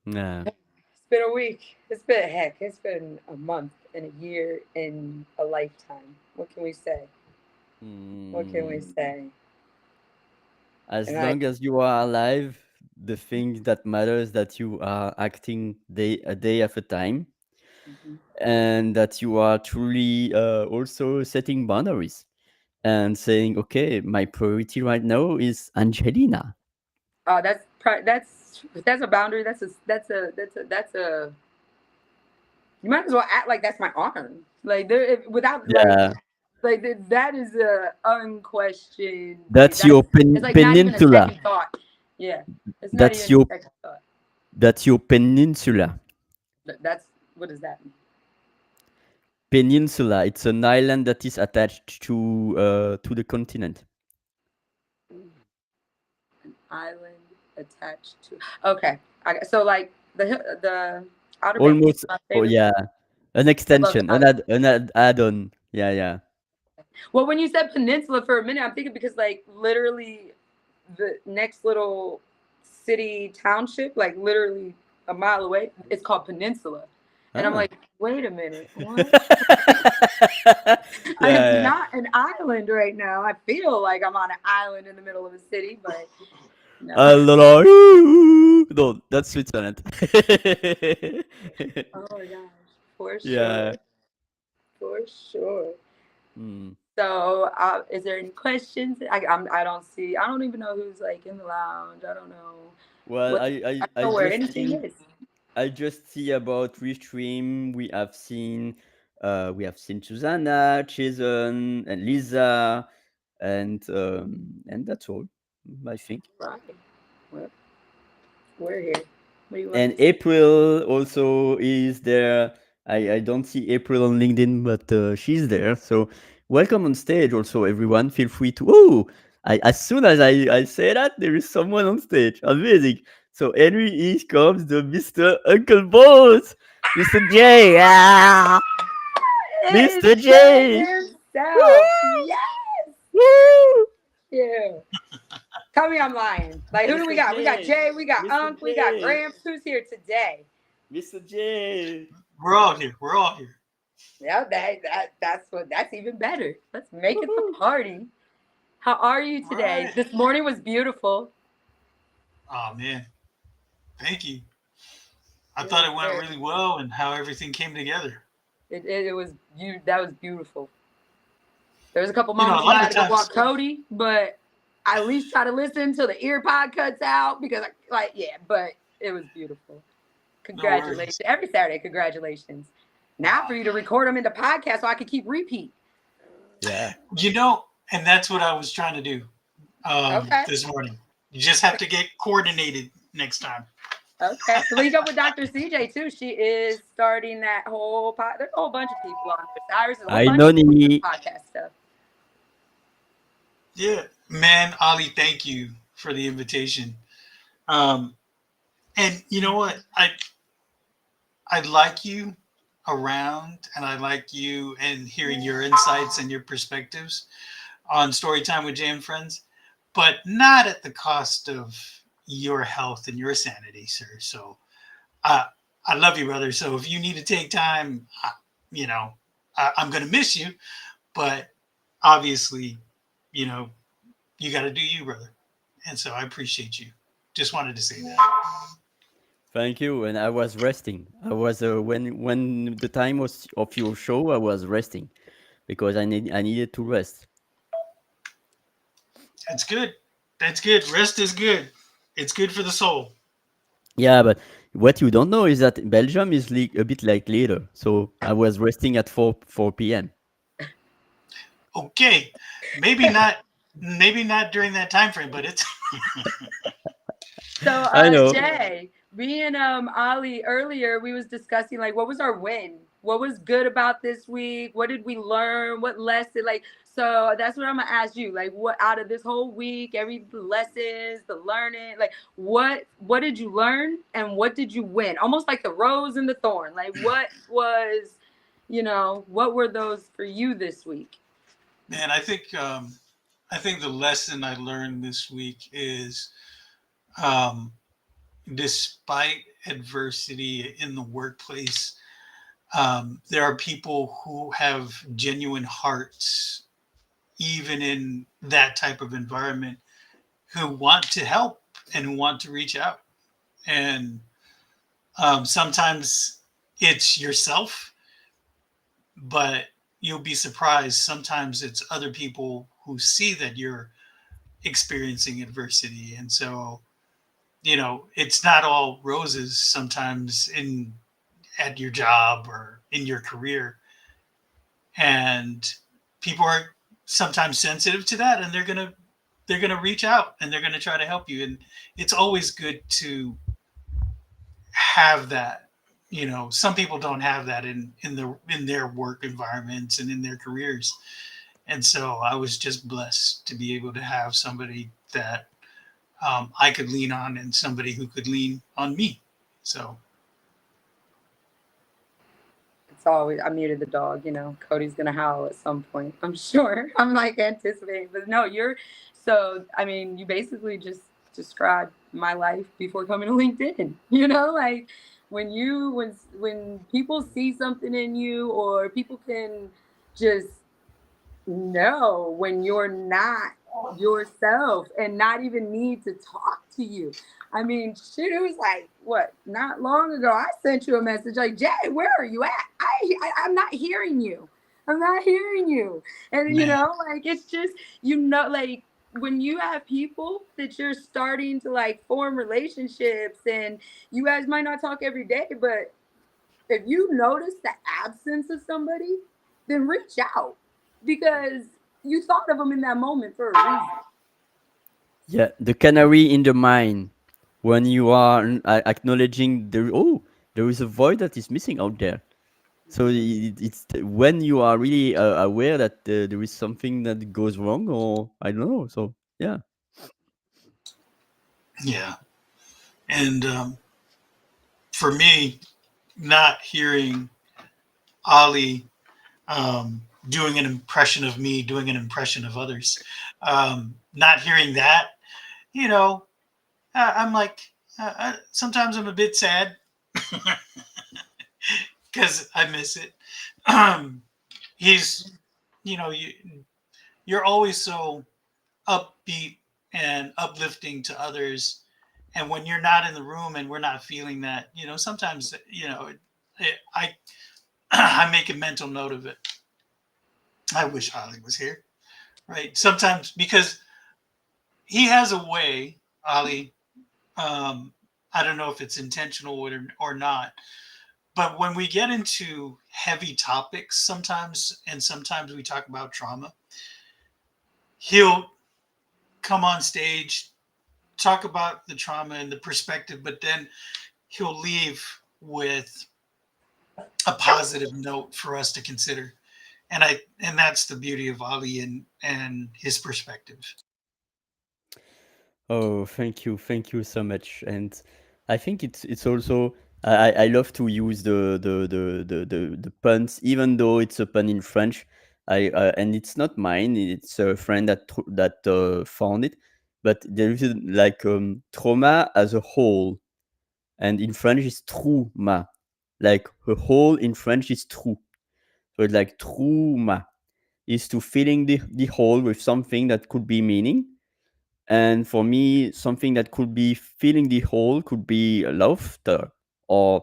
[SPEAKER 1] Yeah.
[SPEAKER 2] It's been a week. It's been heck. It's been a month and a year and a lifetime. What can we say? What can we
[SPEAKER 1] Mm,
[SPEAKER 2] say?
[SPEAKER 1] as
[SPEAKER 2] And I,
[SPEAKER 1] long as you are alive, the thing that matters that you are acting a day at a time,
[SPEAKER 2] Mhm.
[SPEAKER 1] and that you are truly also setting boundaries and saying, okay, my priority right now is Angelina.
[SPEAKER 2] Oh, that's a boundary. That's a. You might as well act like that's my arm. Like there, without
[SPEAKER 1] Yeah,
[SPEAKER 2] that is a unquestioned. Like
[SPEAKER 1] that's your
[SPEAKER 2] it's like not even a
[SPEAKER 1] peninsula.
[SPEAKER 2] second thought. Yeah, it's not
[SPEAKER 1] That's
[SPEAKER 2] even a
[SPEAKER 1] your
[SPEAKER 2] second thought.
[SPEAKER 1] that's your peninsula.
[SPEAKER 2] That's what does that mean?
[SPEAKER 1] Peninsula. It's an island that is attached to the continent.
[SPEAKER 2] An island attached to. Okay, so like the Outer Banks is
[SPEAKER 1] Almost.
[SPEAKER 2] my
[SPEAKER 1] Oh
[SPEAKER 2] favorite.
[SPEAKER 1] yeah, an
[SPEAKER 2] I love
[SPEAKER 1] extension,
[SPEAKER 2] Outer Banks.
[SPEAKER 1] an add-on. Yeah, yeah.
[SPEAKER 2] Well, when you said peninsula for a minute, I'm thinking because like literally the next little city township, like literally a mile away, it's called Peninsula. And I'm
[SPEAKER 1] Ah.
[SPEAKER 2] like, wait a minute, what? I am
[SPEAKER 1] Yeah, yeah.
[SPEAKER 2] not an island right now. I feel like I'm on an island in the middle of a city, but no.
[SPEAKER 1] Allora, no, that's Switzerland.
[SPEAKER 2] Oh my gosh, for
[SPEAKER 1] Yeah.
[SPEAKER 2] sure, for sure.
[SPEAKER 1] Hmm.
[SPEAKER 2] So, is there any questions? I don't see. I don't even know who's like in the lounge. I don't know
[SPEAKER 1] Well,
[SPEAKER 2] what. I don't know where anything is.
[SPEAKER 1] I just see about Restream. We have seen Susanna, Jason, and Lisa, and that's all, I think.
[SPEAKER 2] Right. Well, we're here. What do you want
[SPEAKER 1] And
[SPEAKER 2] to say?
[SPEAKER 1] April also is there. I don't see April on LinkedIn, but she's there. So welcome on stage, also everyone. Feel free to. Oh, as soon as I say that, there is someone on stage. Amazing. So Henry, here comes the Mr. Uncle Boss, Mr. J. Ah,
[SPEAKER 2] It
[SPEAKER 1] Mr.
[SPEAKER 2] is J
[SPEAKER 1] J.
[SPEAKER 2] himself.
[SPEAKER 1] Woo!
[SPEAKER 2] Yes.
[SPEAKER 1] Woo!
[SPEAKER 2] Yeah. Tell me I'm lying. Like, who do we
[SPEAKER 1] Mr.
[SPEAKER 2] got? We got
[SPEAKER 1] J.
[SPEAKER 2] Jay, we got
[SPEAKER 1] Mr.
[SPEAKER 2] Unc, we got
[SPEAKER 1] J.
[SPEAKER 2] Gramps. Who's here today?
[SPEAKER 1] Mr. J.
[SPEAKER 3] We're all here. We're all here.
[SPEAKER 2] Yeah, that's even better. Let's make it the
[SPEAKER 1] Woohoo!
[SPEAKER 2] party. How are you
[SPEAKER 3] All
[SPEAKER 2] today?
[SPEAKER 3] right.
[SPEAKER 2] This morning was beautiful.
[SPEAKER 3] Oh man, thank you. I
[SPEAKER 2] It
[SPEAKER 3] thought
[SPEAKER 2] was
[SPEAKER 3] it went
[SPEAKER 2] very,
[SPEAKER 3] really well and how everything came together.
[SPEAKER 2] it was you. That was beautiful. There was a couple
[SPEAKER 3] You know,
[SPEAKER 2] moments
[SPEAKER 3] a
[SPEAKER 2] you
[SPEAKER 3] lot
[SPEAKER 2] had
[SPEAKER 3] of
[SPEAKER 2] to go
[SPEAKER 3] times,
[SPEAKER 2] walk Cody, but I at least try to listen until the ear pod cuts out because, like, yeah. But it was beautiful.
[SPEAKER 3] no
[SPEAKER 2] Congratulations!
[SPEAKER 3] worries.
[SPEAKER 2] Every Saturday, congratulations. Now for you to record them into podcast so I can keep repeat.
[SPEAKER 1] Yeah.
[SPEAKER 3] You know, and that's what I was trying to do
[SPEAKER 2] Okay,
[SPEAKER 3] this morning. You just have to get coordinated next time.
[SPEAKER 2] okay. Link up with Dr. CJ too. She is starting that whole pod. There's a whole bunch of people on there. Cyrus is a whole
[SPEAKER 1] I
[SPEAKER 2] bunch
[SPEAKER 1] know
[SPEAKER 2] of people doing
[SPEAKER 1] me.
[SPEAKER 2] podcast stuff.
[SPEAKER 3] Yeah, man, Ali, thank you for the invitation. Um, and you know what? I like you around, and I like you and hearing your insights and your perspectives on Storytime with Jay and Friends, but not at the cost of your health and your sanity, sir. So uh, I love you, brother. So if you need to take time, you know, I'm going to miss you, but obviously, you know, you got to do you, brother. And so I appreciate you. Just wanted to say that.
[SPEAKER 1] Thank you. And I was resting. I was when the time was of your show, I was resting because I needed to rest.
[SPEAKER 3] That's good. That's good. Rest is good. It's good for the soul.
[SPEAKER 1] Yeah, but what you don't know is that Belgium is a bit like later. So I was resting at 4 p.m.
[SPEAKER 3] Okay, maybe not during that time frame, but it's
[SPEAKER 2] So,
[SPEAKER 1] I know.
[SPEAKER 2] Jay, me and Ali earlier, we was discussing like what was our win, what was good about this week, what did we learn, what lesson, like. So that's what I'm gonna ask you. Like, what out of this whole week, every lessons, the learning, like, what did you learn and what did you win? Almost like the rose and the thorn. Like, what was, what were those for you this week?
[SPEAKER 3] man. I think the lesson I learned this week is um, despite adversity in the workplace, there are people who have genuine hearts, even in that type of environment, who want to help and who want to reach out. And sometimes it's yourself, but you'll be surprised. Sometimes it's other people who see that you're experiencing adversity. And so, you know, it's not all roses sometimes in at your job or in your career. And people are sometimes sensitive to that, and they're gonna reach out and they're gonna try to help you. And it's always good to have that. You know, some people don't have that in their work environments and in their careers. And so I was just blessed to be able to have somebody that I could lean on and somebody who could lean on me. So
[SPEAKER 2] It's always, I muted the dog, you know, Cody's gonna howl at some point, I'm sure. I'm like anticipating, but no, you're, so I mean, you basically just described my life before coming to LinkedIn. You know, like when people see something in you, or people can just know when you're not yourself and not even need to talk to you. I mean, shit, it was like, what, not long ago, I sent you a message like, Jay, where are you at? I'm not hearing you. I'm not hearing you. And, you
[SPEAKER 3] Man,
[SPEAKER 2] know, like, it's just, you know, like, when you have people that you're starting to like form relationships, and you guys might not talk every day, but if you notice the absence of somebody, then reach out, because you thought of them in that moment for a reason.
[SPEAKER 1] Yeah, the canary in the mine. When you are acknowledging there is a void that is missing out there. So it's when you are really aware that there is something that goes wrong, or I don't know. So yeah.
[SPEAKER 3] yeah. And for me, not hearing Ali doing an impression of me, doing an impression of others, not hearing that, you know, I'm like, sometimes I'm a bit sad because I miss it. He's, you know, you're always so upbeat and uplifting to others. And when you're not in the room and we're not feeling that, you know, sometimes, you know, I I make a mental note of it. I wish Holly was here, right? Sometimes because he has a way, Ali. Um, I don't know if it's intentional or not, but when we get into heavy topics, sometimes, and sometimes we talk about trauma, he'll come on stage, talk about the trauma and the perspective, but then he'll leave with a positive note for us to consider. And that's the beauty of Ali and his perspective.
[SPEAKER 1] Oh, thank you so much. And I think it's also I love to use the puns, even though it's a pun in French. I and it's not mine. It's a friend that found it. But there is like trauma as a whole, and in French it's trauma. Like a whole in French is true. So it's like trauma is to filling the hole with something that could be meaning. And for me, something that could be filling the hole could be laughter or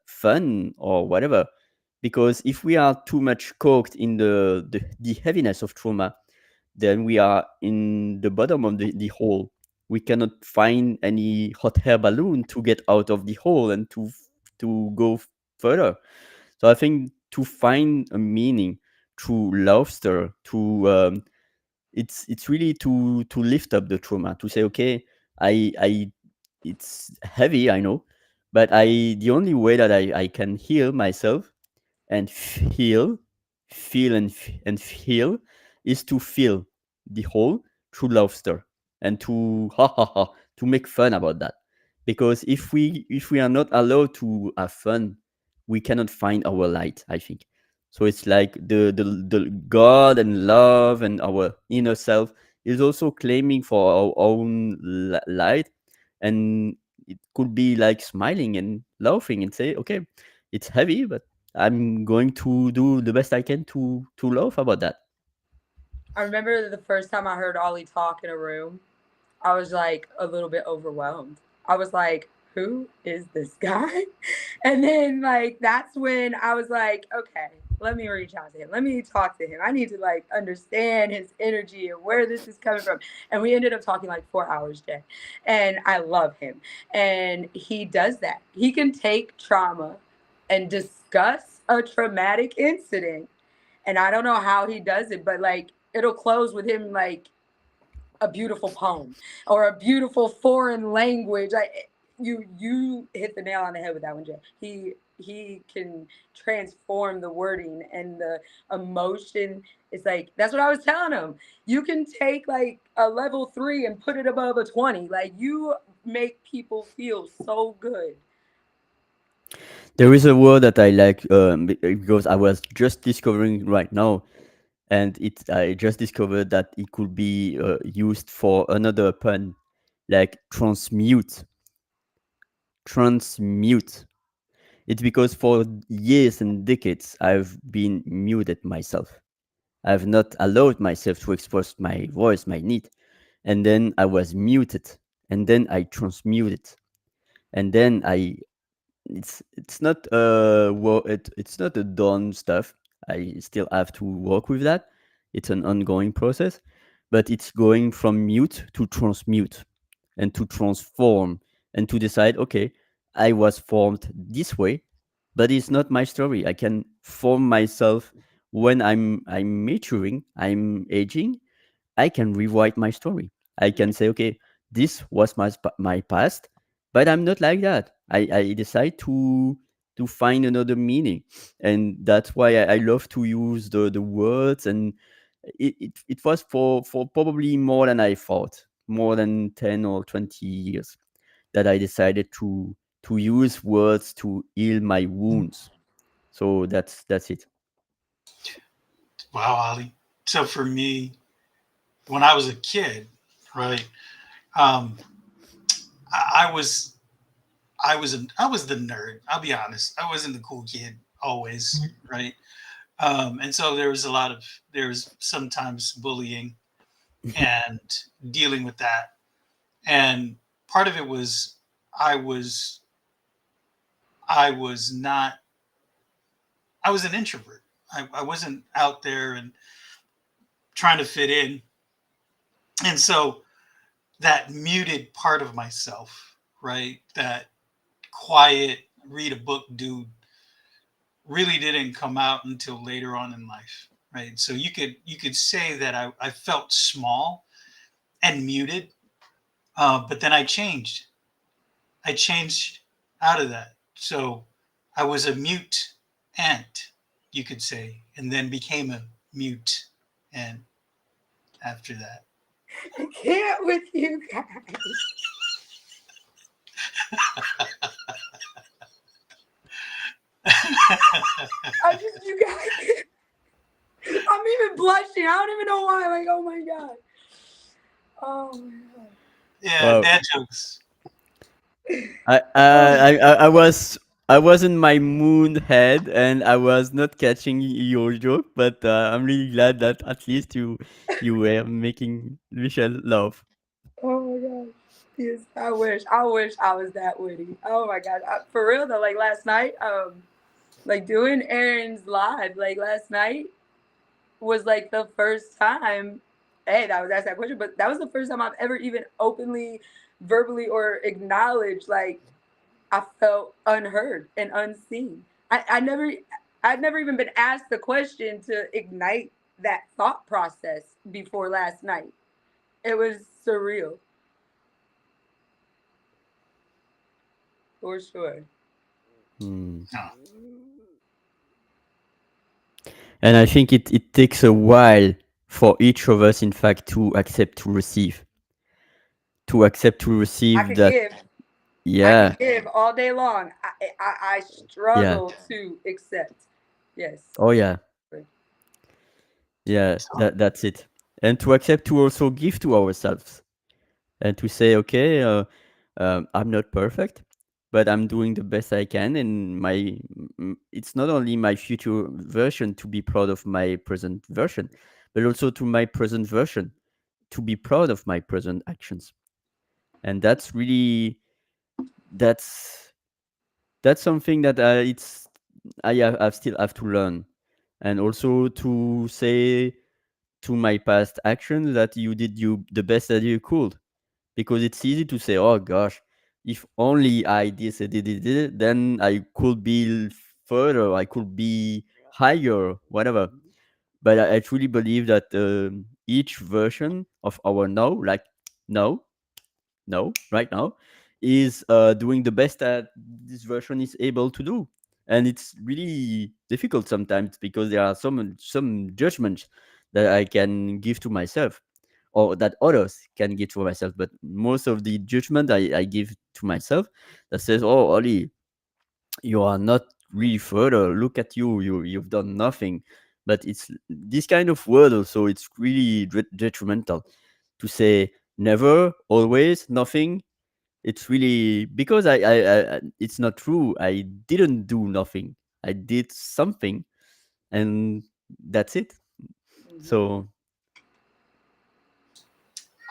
[SPEAKER 1] fun or whatever. Because if we are too much coked in the heaviness of trauma, then we are in the bottom of the hole. We cannot find any hot air balloon to get out of the hole and to go further. So I think to find a meaning through laughter, to it's really to lift up the trauma, to say, okay, I it's heavy, I know, but the only way that I can heal myself and feel and feel is to feel the whole through laughter and to ha ha ha to make fun about that. Because if we are not allowed to have fun, we cannot find our light, I think. So it's like the God and love and our inner self is also claiming for our own light. And it could be like smiling and laughing and say, okay, it's heavy, but I'm going to do the best I can to laugh about that.
[SPEAKER 2] I remember the first time I heard Ollie talk in a room, I was like a little bit overwhelmed. I was like, who is this guy? And then like that's when I was like, okay, let me reach out to him. Let me talk to him. I need to like understand his energy and where this is coming from. And we ended up talking like 4 hours, Jay. And I love him. And he does that. He can take trauma and discuss a traumatic incident. And I don't know how he does it, but like it'll close with him like a beautiful poem or a beautiful foreign language. You hit the nail on the head with that one, Jay. He can transform the wording and the emotion. It's like that's what I was telling him. You can take like a level 3 and put it above a 20. Like you make people feel so good.
[SPEAKER 1] There is a word that I like because I was just discovering right now, and I just discovered that it could be used for another pun, like transmute. Transmute. It's because for years and decades I've been muted myself. I've not allowed myself to express my voice, my need, and then I was muted, and then I transmuted, and then I it's not it's not a done stuff. I still have to work with that. It's an ongoing process, but it's going from mute to transmute and to transform and to decide, okay, I was formed this way, but it's not my story. I can form myself when I'm maturing, I'm aging. I can rewrite my story. I can say, okay, this was my past, but I'm not like that. I decide to find another meaning, and that's why I love to use the words. And it was for probably more than I thought, more than 10 or 20 years that I decided to use words to heal my wounds. So that's it.
[SPEAKER 3] Wow, Ali. So for me, when I was a kid, right, um, I was I was the nerd. I'll be honest. I wasn't the cool kid always, right? And so there was sometimes bullying and dealing with that. And part of it was I was I was not I was an introvert. I wasn't out there and trying to fit in. And so that muted part of myself, right? That quiet, read a book dude really didn't come out until later on in life, right? So you could say that I felt small and muted, but then I changed. I changed out of that. So I was a mute ant, you could say, and then became a mute ant after that.
[SPEAKER 2] I can't with you guys. I just, you guys. I'm even blushing. I don't even know why. Like, oh my god. Oh my god.
[SPEAKER 3] Yeah,
[SPEAKER 1] Wow.
[SPEAKER 3] dad jokes.
[SPEAKER 1] I was in my moon head and I was not catching your joke, but I'm really glad that at least you were making Michelle laugh.
[SPEAKER 2] Oh my gosh. Yes, I wish. I wish I was that witty. Oh my god. For real though, like last night, like doing Aaron's live, like last night was like the first time. Hey, that was asked that question, but that was the first time I've ever even openly, verbally, or acknowledged like I felt unheard and unseen. I'd never even been asked the question to ignite that thought process before last night. It was surreal, for sure.
[SPEAKER 1] Hmm.
[SPEAKER 3] No.
[SPEAKER 1] And I think it takes a while for each of us, in fact, to accept to receive. To accept to
[SPEAKER 2] I
[SPEAKER 1] receive
[SPEAKER 2] could
[SPEAKER 1] that,
[SPEAKER 2] give. I
[SPEAKER 1] yeah,
[SPEAKER 2] could give all day long. I
[SPEAKER 1] yeah,
[SPEAKER 2] struggle to accept. Yes.
[SPEAKER 1] oh yeah, yeah,
[SPEAKER 3] So
[SPEAKER 1] that's it. And to accept to also give to ourselves and to say, okay, I'm not perfect, but I'm doing the best I can. And it's not only my future version to be proud of my present version, but also to my present version to be proud of my present actions. And that's really that's that's something that I still have to learn, and also to say to my past actions that you did the best that you could, because it's easy to say, oh gosh, if only I did it, then I could be further, I could be higher, whatever. But I truly believe that each version of our now, like now, no, right now, is doing the best that this version is able to do. And it's really difficult sometimes because there are some judgments that I can give to myself or that others can give to myself. But most of the judgment I give to myself that says, oh, Oli, you are not really further. Look at you, you've done nothing. But it's this kind of word also, it's really detrimental to say never, always, nothing. It's really because it's not true. I didn't do nothing. I did something, and that's it. So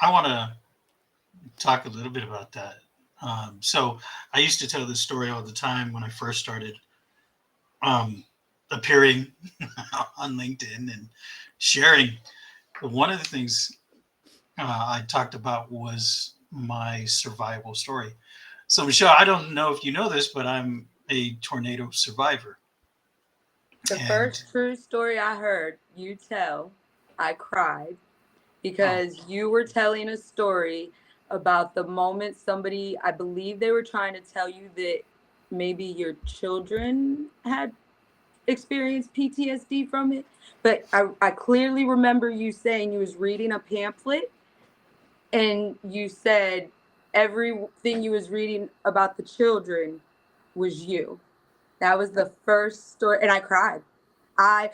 [SPEAKER 3] I want to talk a little bit about that. So I used to tell this story all the time when I first started um, appearing on LinkedIn and sharing. One of the things I talked about was my survival story. So, Michelle, I don't know if you know this, but I'm a tornado survivor.
[SPEAKER 2] The
[SPEAKER 3] And
[SPEAKER 2] first true story I heard you tell, I cried
[SPEAKER 3] oh,
[SPEAKER 2] because you were telling a story about the moment somebody, I believe they were trying to tell you that maybe your children had experienced PTSD from it. But I clearly remember you saying you was reading a pamphlet and you said everything you was reading about the children was you. That was the first story, and I cried. I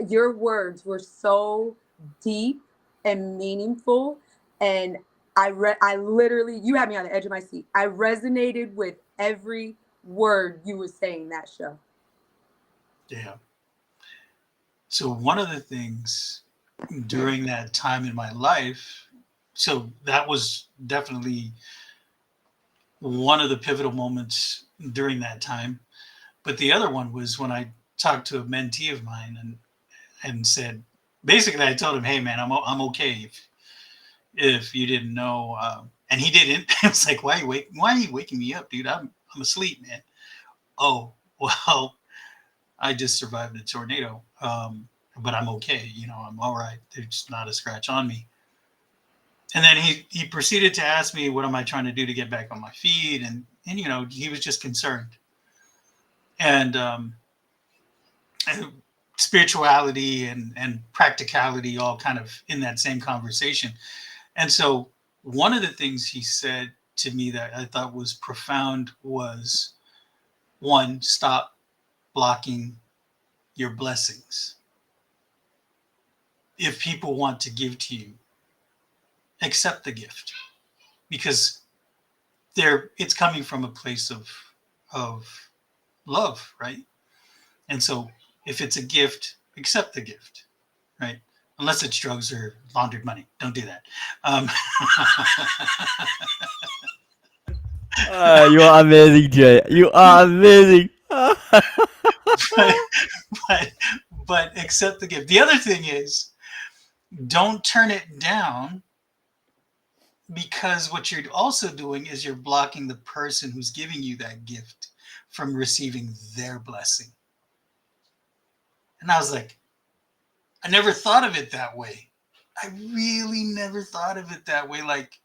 [SPEAKER 2] Your words were so deep and meaningful, and I literally, you had me on the edge of my seat. I resonated with every word you were saying that show.
[SPEAKER 3] yeah. So, one of the things during that time in my life, so that was definitely one of the pivotal moments during that time. But the other one was when I talked to a mentee of mine and said, basically, I told him, "Hey, man, I'm okay if you didn't know." And he didn't. I was like, Why are you waking me up, dude? I'm asleep, man." Oh, well, I just survived a tornado, but I'm okay. I'm all right. There's not a scratch on me. And then he proceeded to ask me, what am I trying to do to get back on my feet? And he was just concerned. And spirituality and practicality all kind of in that same conversation. And so one of the things he said to me that I thought was profound was, one, stop blocking your blessings. If people want to give to you, accept the gift, because it's coming from a place of love, right? And so if it's a gift, accept the gift, right? Unless it's drugs or laundered money, don't do that.
[SPEAKER 1] you are amazing, Jay. You are amazing.
[SPEAKER 3] but, but but accept the gift. The other thing is, don't turn it down, because what you're also doing is you're blocking the person who's giving you that gift from receiving their blessing. And I was like, I never thought of it that way. I really never thought of it that way. Like,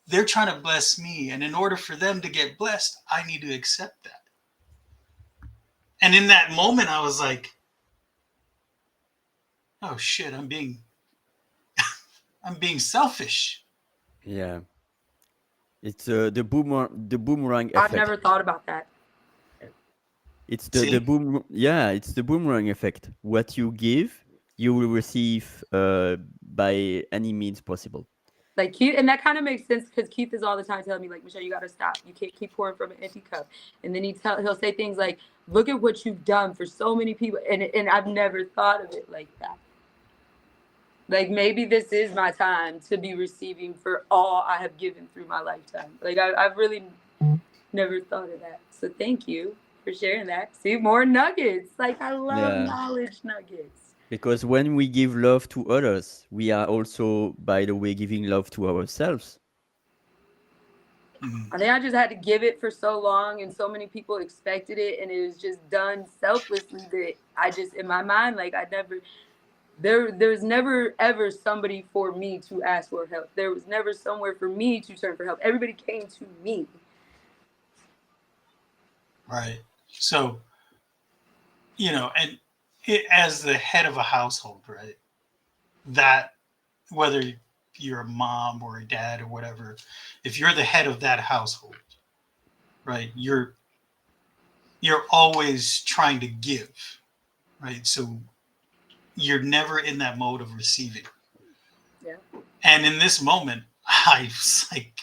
[SPEAKER 3] they're trying to bless me, and in order for them to get blessed, I need to accept that. And in that moment, I was like, oh shit, I'm being selfish.
[SPEAKER 1] Yeah, it's the boomerang
[SPEAKER 2] I've
[SPEAKER 1] effect.
[SPEAKER 2] never thought about that.
[SPEAKER 1] It's the
[SPEAKER 3] See?
[SPEAKER 1] boom. Yeah, it's the boomerang effect. What you give, you will receive by any means possible.
[SPEAKER 2] Like Keith, and that kind of makes sense because Keith is all the time telling me, like, Michelle, you got to stop. You can't keep pouring from an empty cup. And then he'll say things like, "Look at what you've done for so many people," and I've never thought of it like that. Like maybe this is my time to be receiving for all I have given through my lifetime. Like I've really never thought of that. So thank you for sharing that. See, more nuggets. Like I love
[SPEAKER 1] Yeah,
[SPEAKER 2] knowledge nuggets.
[SPEAKER 1] because when we give love to others, we are also, by the way, giving love to ourselves.
[SPEAKER 3] Mhm.
[SPEAKER 2] I think I just had to give it for so long, and so many people expected it, and it was just done selflessly that I just, in my mind, like I never, there's never ever somebody for me to ask for help. There was never somewhere for me to turn for help. Everybody came to me.
[SPEAKER 3] Right. So, and as the head of a household, right? That, whether you're a mom or a dad or whatever, if you're the head of that household, right? you're always trying to give, right? So you're never in that mode of receiving.
[SPEAKER 2] Yeah.
[SPEAKER 3] And in this moment, I was like,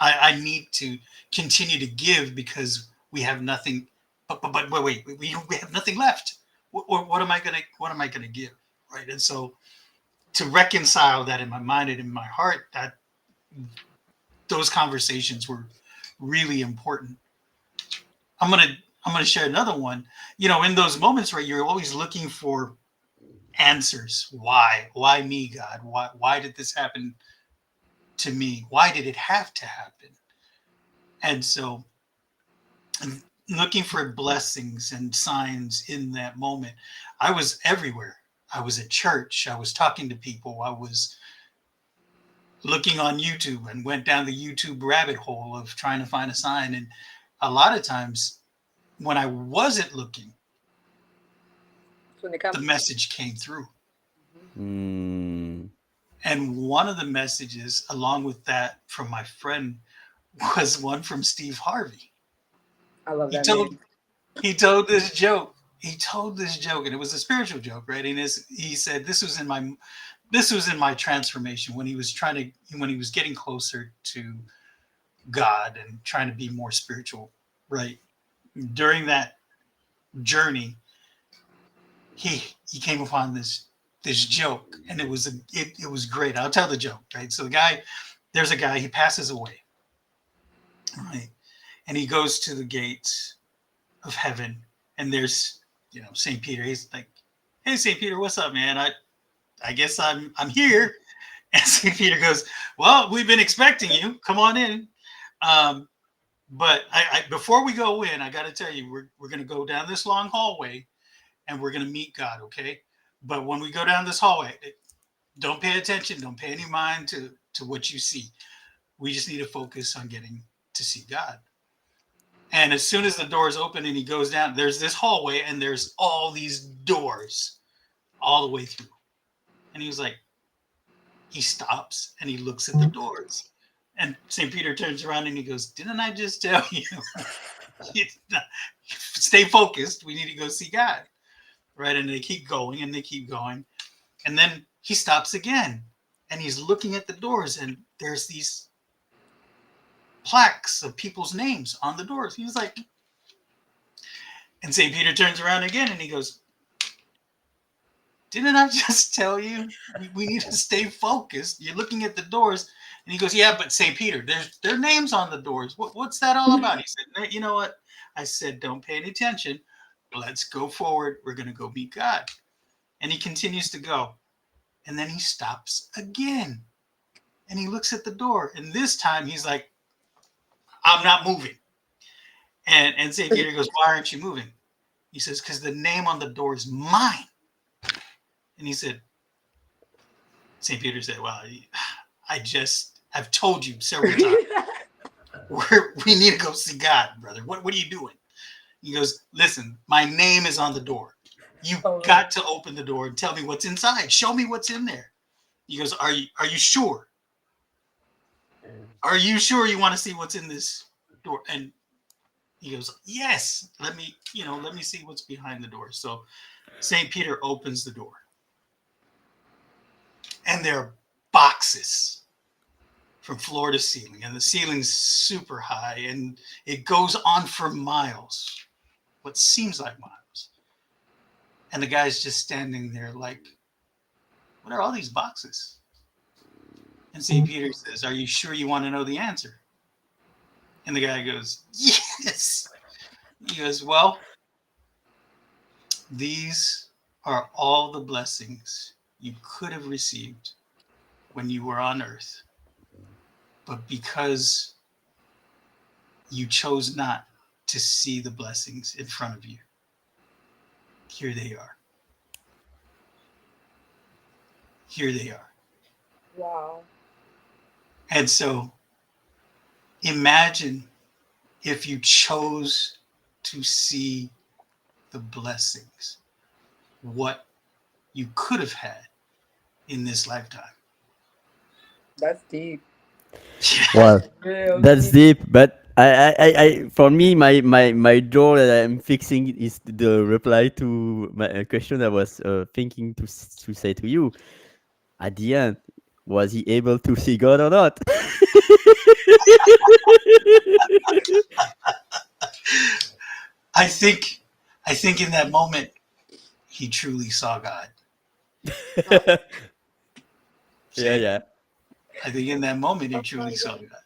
[SPEAKER 3] I need to continue to give because we have nothing. But wait, we have nothing left. What am I gonna give, right? And so to reconcile that in my mind and in my heart, that those conversations were really important. I'm gonna I'm gonna share another one. In those moments, right, you're always looking for answers. Why me, God? Why did this happen to me? Why did it have to happen? And so looking for blessings and signs in that moment. I was everywhere. I was at church. I was talking to people. I was looking on YouTube and went down the YouTube rabbit hole of trying to find a sign. And a lot of times when I wasn't looking,
[SPEAKER 2] When they come.
[SPEAKER 3] the message came through.
[SPEAKER 1] Mm.
[SPEAKER 3] And one of the messages, along with that from my friend, was one from Steve Harvey.
[SPEAKER 2] I love
[SPEAKER 3] He
[SPEAKER 2] that
[SPEAKER 3] told
[SPEAKER 2] man.
[SPEAKER 3] he told this joke. He told this joke, and it was a spiritual joke, right? And he said this was in my transformation when he was getting closer to God and trying to be more spiritual, right? During that journey, he came upon this joke, and it was great. I'll tell the joke, right? So there's a guy, he passes away, right? And he goes to the gates of heaven, and there's St. Peter. He's like, "Hey, St. Peter, what's up, man? I guess I'm here." And St. Peter goes, "Well, we've been expecting you. Come on in." But before we go in, I got to tell you, we're going to go down this long hallway, and we're going to meet God, okay? But when we go down this hallway, don't pay attention. Don't pay any mind to what you see. We just need to focus on getting to see God. And as soon as the doors open and he goes down, there's this hallway and there's all these doors all the way through. And he was like, he stops and he looks at the doors. And St. Peter turns around and he goes, "Didn't I just tell you? Stay focused. We need to go see God." Right? And they keep going and they keep going. And then he stops again and he's looking at the doors and there's these plaques of people's names on the doors. He was like, and St. Peter turns around again and he goes, "Didn't I just tell you we need to stay focused? You're looking at the doors." And he goes, "Yeah, but St. Peter, their names on the doors. What's that all about?" He said, "You know what?" I said, "Don't pay any attention. Let's go forward. We're going to go meet God." And he continues to go. And then he stops again. And he looks at the door. And this time he's like, "I'm not moving." And St. Peter goes, "Why aren't you moving?" He says, "Because the name on the door is mine." And he said, St. Peter said, "Well, I've told you several times, we need to go see God, brother. What are you doing?" He goes, "Listen, my name is on the door. You got to open the door and tell me what's inside. Show me what's in there." He goes, Are you sure? Are you sure you want to see what's in this door?" And he goes, "Yes, let me see what's behind the door." So St. Peter opens the door. And there are boxes from floor to ceiling. And the ceiling's super high. And it goes on for miles. What seems like miles. And the guy's just standing there like, "What are all these boxes?" And St. Peter says, "Are you sure you want to know the answer?" And the guy goes, "Yes." He goes, "Well, these are all the blessings you could have received when you were on earth. But because you chose not to see the blessings in front of you, here they are. Here they are."
[SPEAKER 2] Wow.
[SPEAKER 3] And so imagine if you chose to see the blessings, what you could have had in this lifetime.
[SPEAKER 2] That's deep.
[SPEAKER 1] Well,
[SPEAKER 2] Real
[SPEAKER 1] that's
[SPEAKER 2] deep.
[SPEAKER 1] deep, but For me, my door that I'm fixing is the reply to my question I was thinking to say to you at the end. Was he able to see God or not?
[SPEAKER 3] I think in that moment he truly saw God.
[SPEAKER 1] Yeah,
[SPEAKER 3] See?
[SPEAKER 1] yeah.
[SPEAKER 3] I think in that moment he
[SPEAKER 2] Oh
[SPEAKER 3] truly
[SPEAKER 2] my
[SPEAKER 3] saw
[SPEAKER 2] God.
[SPEAKER 3] God.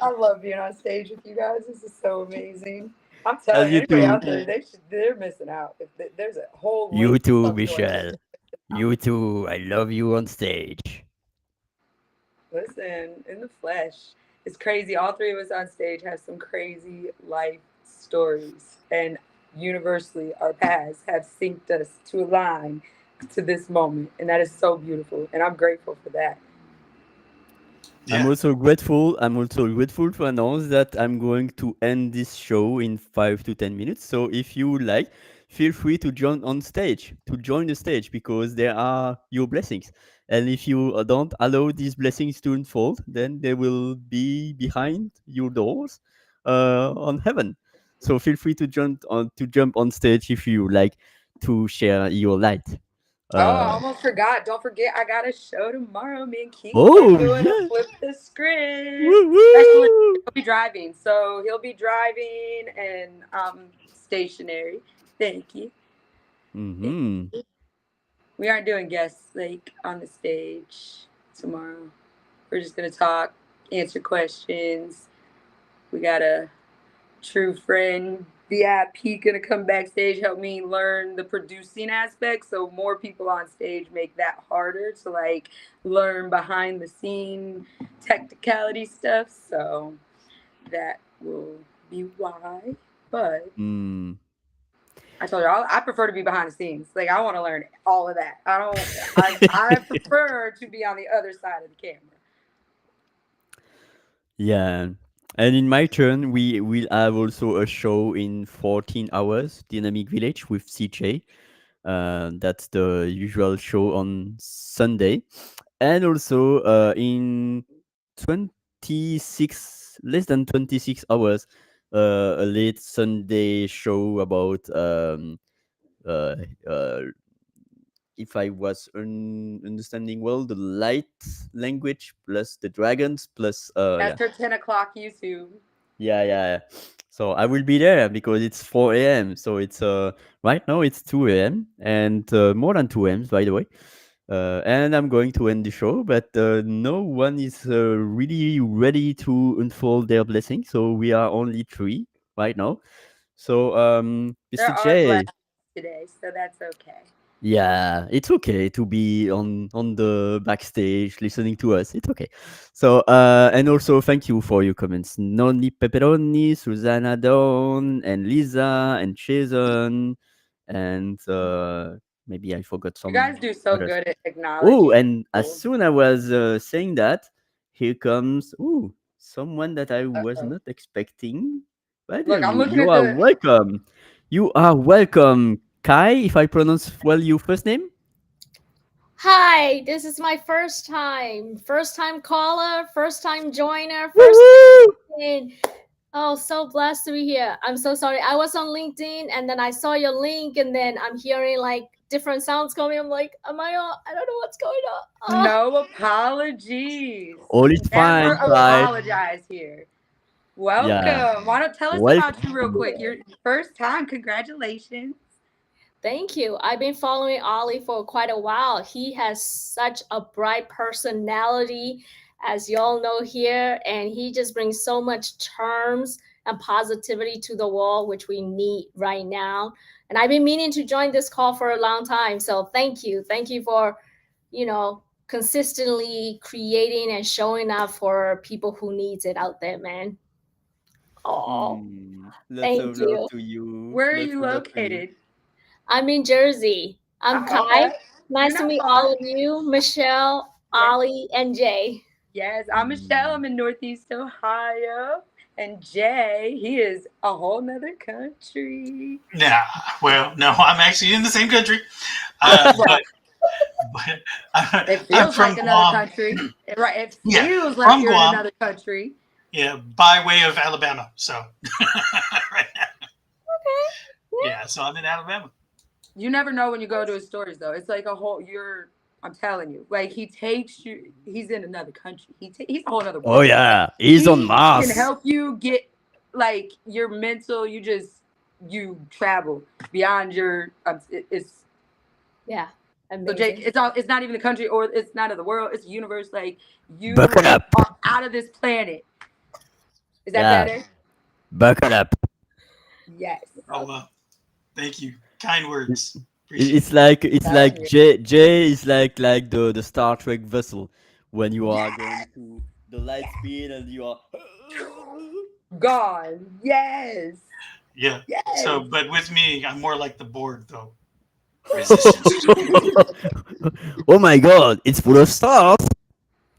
[SPEAKER 2] I love being on stage with you guys. This is so amazing. I'm
[SPEAKER 1] And
[SPEAKER 2] telling you,
[SPEAKER 1] you
[SPEAKER 2] anybody out
[SPEAKER 1] too.
[SPEAKER 2] there, they're missing out. There's a whole
[SPEAKER 1] You
[SPEAKER 2] lake
[SPEAKER 1] too,
[SPEAKER 2] of joy there.
[SPEAKER 1] Michelle. You too. I love you on stage.
[SPEAKER 2] Listen, in the flesh. It's crazy. All three of us on stage have some crazy life stories. And universally, our paths have synced us to align to this moment. And that is so beautiful. And I'm grateful for that.
[SPEAKER 3] Yeah.
[SPEAKER 1] I'm also grateful to announce that I'm going to end this show in 5 to 10 minutes. So if you like, feel free to join the stage because there are your blessings. And if you don't allow these blessings to unfold, then they will be behind your doors on heaven. So feel free to jump on stage if you like to share your light.
[SPEAKER 2] Oh, I
[SPEAKER 1] Uh,
[SPEAKER 2] almost forgot. Don't forget, I got a show tomorrow. Me and Kiki are
[SPEAKER 1] oh
[SPEAKER 2] doing a
[SPEAKER 1] yeah!
[SPEAKER 2] flip the script.
[SPEAKER 1] Woo
[SPEAKER 2] Especially,
[SPEAKER 1] woo!
[SPEAKER 2] he'll be driving. So he'll be driving and stationary. Thank you. Thank
[SPEAKER 1] Mm-hmm.
[SPEAKER 2] you. We aren't doing guests like on the stage tomorrow. We're just gonna talk, answer questions. We got a true friend VIP gonna come backstage, help me learn the producing aspect. So more people on stage make that harder to like learn behind the scene technicality stuff. So that will be why. But
[SPEAKER 1] Mm.
[SPEAKER 2] I told you I prefer to be behind the scenes. Like I want to learn all of that. I don't. I prefer to be on the other side of the camera.
[SPEAKER 1] Yeah. And in my turn, we will have also a show in 14 hours, Dynamic Village with CJ. That's the usual show on Sunday. And also in less than 26 hours, a late Sunday show about uh, uh, if I was understanding well, the light language plus the dragons plus yeah.
[SPEAKER 2] That's her 10 o'clock YouTube.
[SPEAKER 1] Yeah, yeah, yeah. So I will be there because it's 4 a.m. So it's right now it's 2 a.m. and more than 2 a.m. by the way. And I'm going to end the show, but no one is really ready to unfold their blessing. So we are only three right now. So
[SPEAKER 2] There
[SPEAKER 1] Mr.
[SPEAKER 2] are
[SPEAKER 1] J,
[SPEAKER 2] blessings today, so that's okay.
[SPEAKER 1] yeah, it's okay to be on the backstage listening to us. It's okay. So and also thank you for your comments. Noni Pepperoni, Susanna Dawn, and Lisa and Jason, and maybe I forgot
[SPEAKER 2] You
[SPEAKER 1] some
[SPEAKER 2] guys do so
[SPEAKER 1] others.
[SPEAKER 2] good at
[SPEAKER 1] Oh,
[SPEAKER 2] acknowledging
[SPEAKER 1] and as
[SPEAKER 2] people.
[SPEAKER 1] soon I was saying that, here comes someone that I was
[SPEAKER 2] Uh-oh.
[SPEAKER 1] not expecting. But
[SPEAKER 2] Look, I'm looking
[SPEAKER 1] you
[SPEAKER 2] at
[SPEAKER 1] are
[SPEAKER 2] the.
[SPEAKER 1] welcome. You are welcome, Kai. If I pronounce well your first name.
[SPEAKER 4] Hi, this is my first time. First time caller, first time joiner, first
[SPEAKER 1] Woo-hoo!
[SPEAKER 4] time in. Oh, so blessed to be here. I'm so sorry. I was on LinkedIn and then I saw your link and then I'm hearing like different sounds coming. I'm like, am I on? I don't know what's going on. Oh,
[SPEAKER 2] No apologies.
[SPEAKER 1] All is
[SPEAKER 2] Never
[SPEAKER 1] fine, Kai.
[SPEAKER 2] apologize here.
[SPEAKER 1] Yeah,
[SPEAKER 2] Welcome. Why don't tell us about you real
[SPEAKER 1] welcome.
[SPEAKER 2] quick? Your first time. Congratulations.
[SPEAKER 4] thank you. I've been following Ollie for quite a while. He has such a bright personality, as you all know here, and he just brings so much charms and positivity to the wall, which we need right now. And I've been meaning to join this call for a long time. So thank you. Thank you for, consistently creating and showing up for people who needs it out there, man. Oh,
[SPEAKER 1] Lots
[SPEAKER 4] thank
[SPEAKER 1] of love
[SPEAKER 4] you.
[SPEAKER 1] to you.
[SPEAKER 2] Where are
[SPEAKER 1] Lots
[SPEAKER 2] you
[SPEAKER 1] of love to you.
[SPEAKER 2] located?
[SPEAKER 4] I'm in Jersey. I'm Kai.
[SPEAKER 2] Okay. You're
[SPEAKER 4] Nice to
[SPEAKER 2] not
[SPEAKER 4] meet
[SPEAKER 2] far.
[SPEAKER 4] all of you, Michelle,
[SPEAKER 2] Yes.
[SPEAKER 4] Ollie, and Jay.
[SPEAKER 2] Yes. I'm Michelle. I'm in Northeast Ohio. And Jay, he is a whole nother country.
[SPEAKER 3] Yeah. Well, no, I'm actually in the same country,
[SPEAKER 2] Right.
[SPEAKER 3] but
[SPEAKER 2] It
[SPEAKER 3] I'm
[SPEAKER 2] feels
[SPEAKER 3] from
[SPEAKER 2] like another
[SPEAKER 3] Guam.
[SPEAKER 2] country. Right. It
[SPEAKER 3] Yeah,
[SPEAKER 2] feels like
[SPEAKER 3] from
[SPEAKER 2] you're in
[SPEAKER 3] Guam.
[SPEAKER 2] another country.
[SPEAKER 3] Yeah, by way of Alabama. So right now.
[SPEAKER 4] Okay.
[SPEAKER 3] Yeah, so I'm in Alabama.
[SPEAKER 2] You never know when you go to his stories though. It's like a whole I'm telling you, like he takes you. He's in another country. He's a whole other
[SPEAKER 1] Oh
[SPEAKER 2] world.
[SPEAKER 1] yeah, he's on
[SPEAKER 2] He can
[SPEAKER 1] Mars.
[SPEAKER 2] help you get like your mental. You travel beyond your. It's
[SPEAKER 4] Yeah.
[SPEAKER 2] so Jake.
[SPEAKER 4] Amazing.
[SPEAKER 2] It's not even the country or it's not of the world. It's the universe. Like you
[SPEAKER 1] Buckle up.
[SPEAKER 2] are out of this planet. Is that
[SPEAKER 1] Yeah.
[SPEAKER 2] better?
[SPEAKER 1] Buckle up.
[SPEAKER 2] Yes.
[SPEAKER 3] Oh well, thank you. Kind words. Appreciate
[SPEAKER 1] It's
[SPEAKER 3] it.
[SPEAKER 1] like
[SPEAKER 2] Telling you.
[SPEAKER 1] J is like the Star Trek vessel when you are going to the light speed and you are
[SPEAKER 2] Gone. Yes.
[SPEAKER 3] Yeah.
[SPEAKER 2] Yes.
[SPEAKER 3] So, but with me, I'm more like the Borg though. Resistance.
[SPEAKER 1] Oh my god, it's full of stars.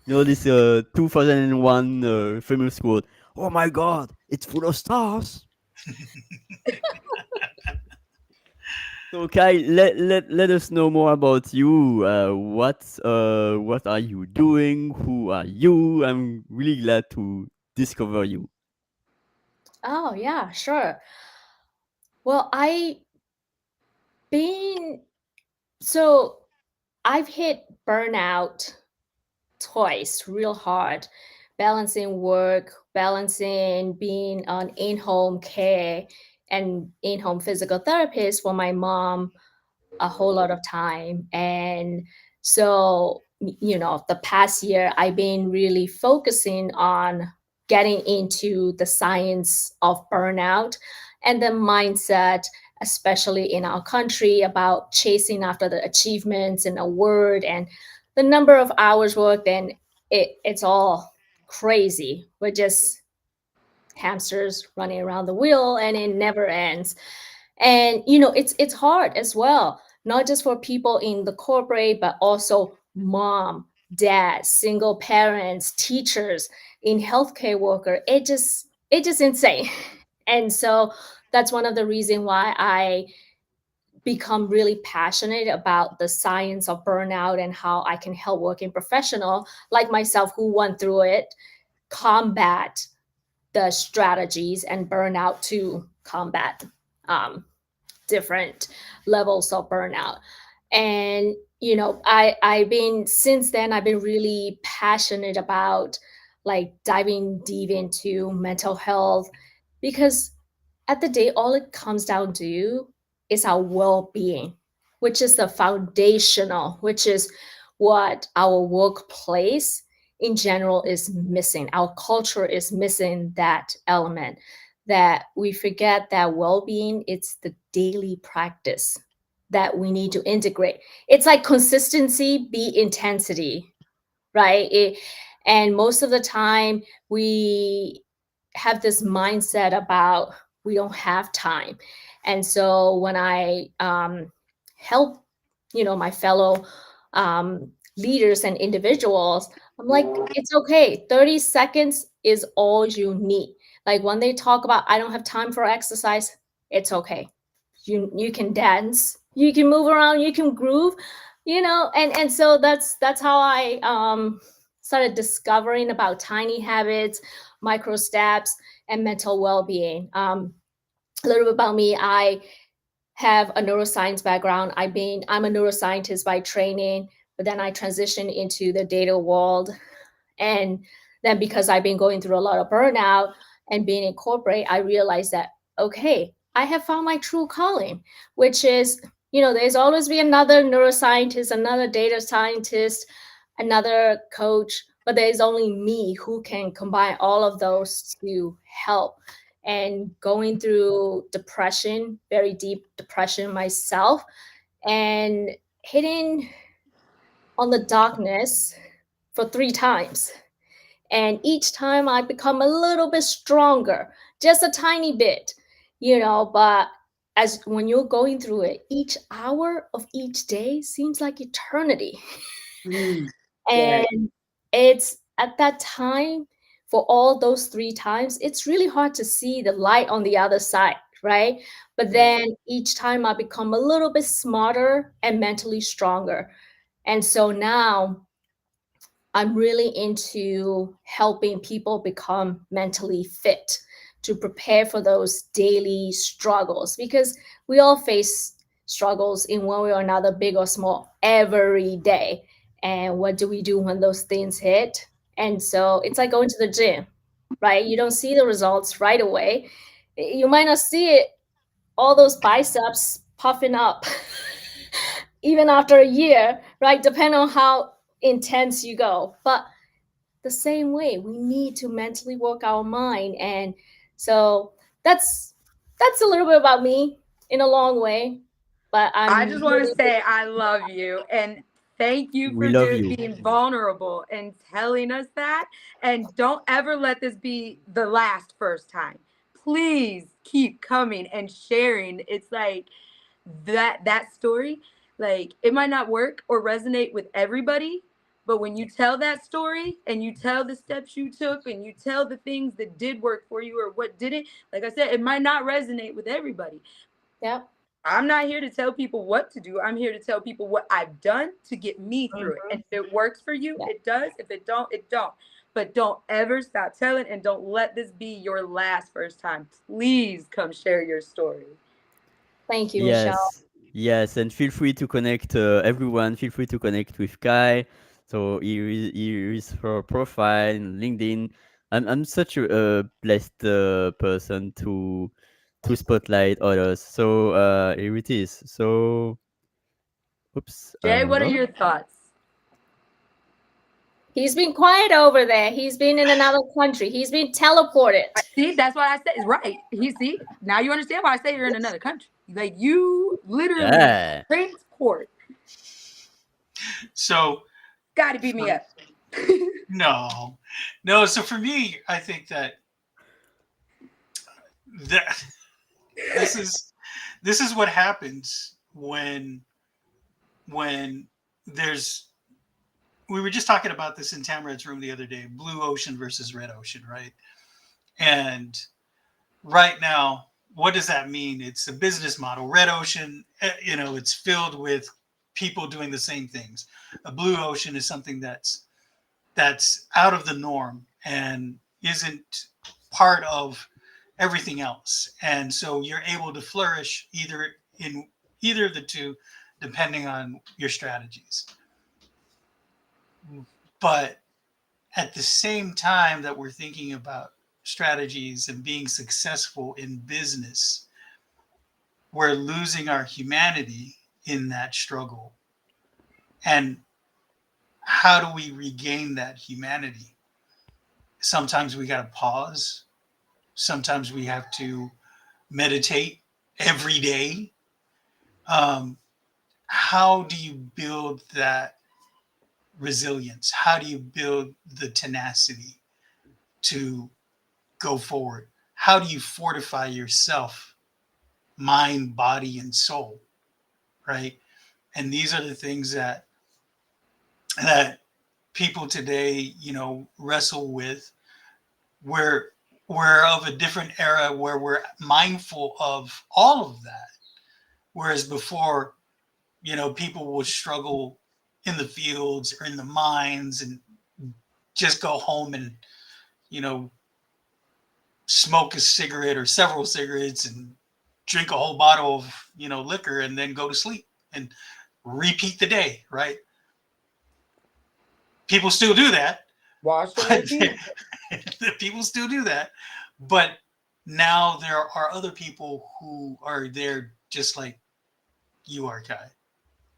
[SPEAKER 1] You know this 2001 famous quote. Oh my god, it's full of stars. So Kai, let us know more about you. What are you doing? Who are you? I'm really glad to discover you.
[SPEAKER 4] Oh, yeah, sure. Well, been so I've hit burnout twice real hard, balancing work, balancing being an in-home care and in-home physical therapist for my mom a whole lot of time. And so, the past year, I've been really focusing on getting into the science of burnout and the mindset, especially in our country, about chasing after the achievements and award and the number of hours worked. And it's all crazy. We're just hamsters running around the wheel and it never ends. And it's hard as well, not just for people in the corporate, but also mom, dad, single parents, teachers, in healthcare worker. It just insane. And so that's one of the reasons why I become really passionate about the science of burnout and how I can help working professional like myself who went through it combat the strategies and burnout to combat um, different levels of burnout. And I've been since then I've been really passionate about like diving deep into mental health, because at the day all it comes down to is our well-being, which is the foundational, which is what our workplace in general is missing. Our culture is missing that element, that we forget that well-being, it's the daily practice that we need to integrate. It's like consistency beat intensity, right? And most of the time we have this mindset about we don't have time. And so when I help my fellow leaders and individuals, I'm like, it's okay, 30 seconds is all you need. Like when they talk about I don't have time for exercise, it's okay. You can dance, you can move around, you can groove, and so that's how I started discovering about tiny habits, micro steps, and mental well-being. A little bit about me: I have a neuroscience background. I'm a neuroscientist by training, but then I transitioned into the data world. And then because I've been going through a lot of burnout and being in corporate, I realized that, okay, I have found my true calling, which is, there's always be another neuroscientist, another data scientist, another coach, but there's only me who can combine all of those to help. And going through depression, very deep depression myself, and hitting on the darkness for 3 times. And each time I become a little bit stronger, just a tiny bit, but as when you're going through it, each hour of each day seems like eternity.
[SPEAKER 2] Mm.
[SPEAKER 4] And it's at that time, for all those 3 times, it's really hard to see the light on the other side, right? But then each time I become a little bit smarter and mentally stronger. And so now I'm really into helping people become mentally fit to prepare for those daily struggles, because we all face struggles in one way or another, big or small, every day. And what do we do when those things hit? And so it's like going to the gym, right? You don't see the results right away. You might not see it, all those biceps puffing up even after a year, right? Depending on how intense you go. But the same way, we need to mentally work our mind. And so that's a little bit about me in a long way. But
[SPEAKER 2] I
[SPEAKER 4] I'm
[SPEAKER 2] just want to
[SPEAKER 4] really,
[SPEAKER 2] say I love you and thank you
[SPEAKER 1] We
[SPEAKER 2] for
[SPEAKER 1] love you.
[SPEAKER 2] being vulnerable and telling us that. And don't ever let this be the last first time. Please keep coming and sharing. It's like that story, like it might not work or resonate with everybody, but when you tell that story and you tell the steps you took and you tell the things that did work for you or what didn't, like I said, it might not resonate with everybody.
[SPEAKER 4] yeah.
[SPEAKER 2] I'm not here to tell people what to do. I'm here to tell people what I've done to get me through it. And if it works for you,
[SPEAKER 4] Yeah.
[SPEAKER 2] it does. If it don't, it don't. But don't ever stop telling, and don't let this be your last first time. Please come share your story.
[SPEAKER 4] Thank you, Michelle.
[SPEAKER 1] Yes, and feel free to connect, everyone. Feel free to connect with Kai. So here is her profile, LinkedIn. I'm such a blessed person to spotlight others. So here it is. So oops,
[SPEAKER 2] Jay, what are
[SPEAKER 1] oh,
[SPEAKER 2] your thoughts?
[SPEAKER 4] He's been quiet over there. He's been in another country. He's been teleported.
[SPEAKER 2] See, that's what I said. Is right. You see, now you understand why I say you're in another country. Like you literally
[SPEAKER 1] yeah.
[SPEAKER 2] transport.
[SPEAKER 3] So
[SPEAKER 2] Got to beat me up.
[SPEAKER 3] no. So for me, I think that this is what happens when there's. We were just talking about this in Tamrad's room the other day, blue ocean versus red ocean, right? And right now, what does that mean? It's a business model. Red ocean, it's filled with people doing the same things. A blue ocean is something that's out of the norm and isn't part of everything else. And so you're able to flourish either of the two, depending on your strategies. But at the same time that we're thinking about strategies and being successful in business, we're losing our humanity in that struggle. And how do we regain that humanity? Sometimes we got to pause. Sometimes we have to meditate every day. How do you build that resilience? How do you build the tenacity to go forward? How do you fortify yourself, mind, body, and soul? Right? And these are the things that people today, wrestle with. We're of a different era where we're mindful of all of that. Whereas before, people would struggle in the fields or in the mines and just go home and, smoke a cigarette or several cigarettes and drink a whole bottle of, liquor and then go to sleep and repeat the day, right? People still do that.
[SPEAKER 2] Wash and repeat.
[SPEAKER 3] People still do that. But now there are other people who are there just like you are, Kai,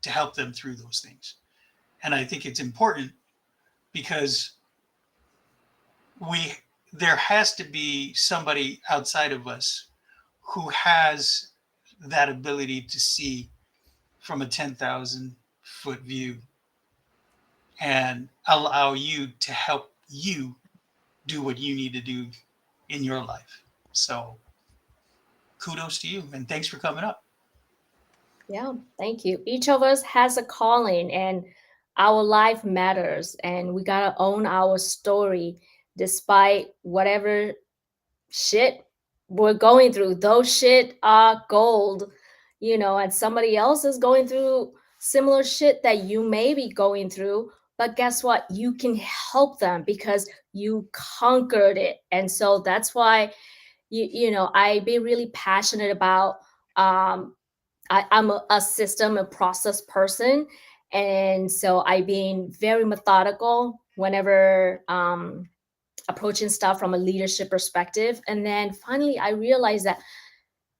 [SPEAKER 3] to help them through those things. And I think it's important because there has to be somebody outside of us who has that ability to see from a 10,000 foot view and allow you to help you do what you need to do in your life. So kudos to you and thanks for coming up.
[SPEAKER 4] Yeah, thank you. Each of us has a calling and our life matters, and we got to own our story despite whatever shit we're going through. Those shit are gold, and somebody else is going through similar shit that you may be going through. but guess what? You can help them because you conquered it. And so that's why I be really passionate about I'm a system and process person. And so I being very methodical whenever approaching stuff from a leadership perspective. And then finally I realized that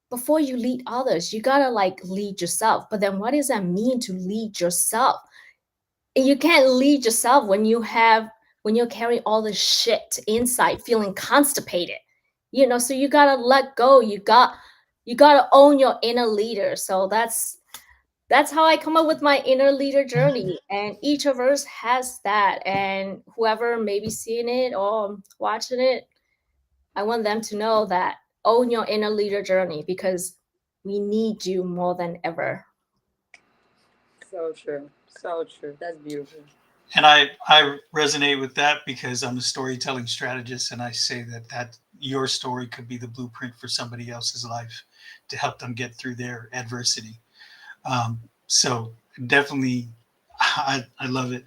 [SPEAKER 4] before you lead others, you gotta like lead yourself. But then what does that mean to lead yourself? And you can't lead yourself when you're carrying all this shit inside, feeling constipated. So you gotta let go. You gotta own your inner leader. So that's how I come up with my inner leader journey. And each of us has that. And whoever may be seeing it or watching it, I want them to know that own your inner leader journey because we need you more than ever.
[SPEAKER 2] So true. So true. That's beautiful.
[SPEAKER 3] And I resonate with that because I'm a storytelling strategist, and I say that your story could be the blueprint for somebody else's life to help them get through their adversity. So definitely, I love it.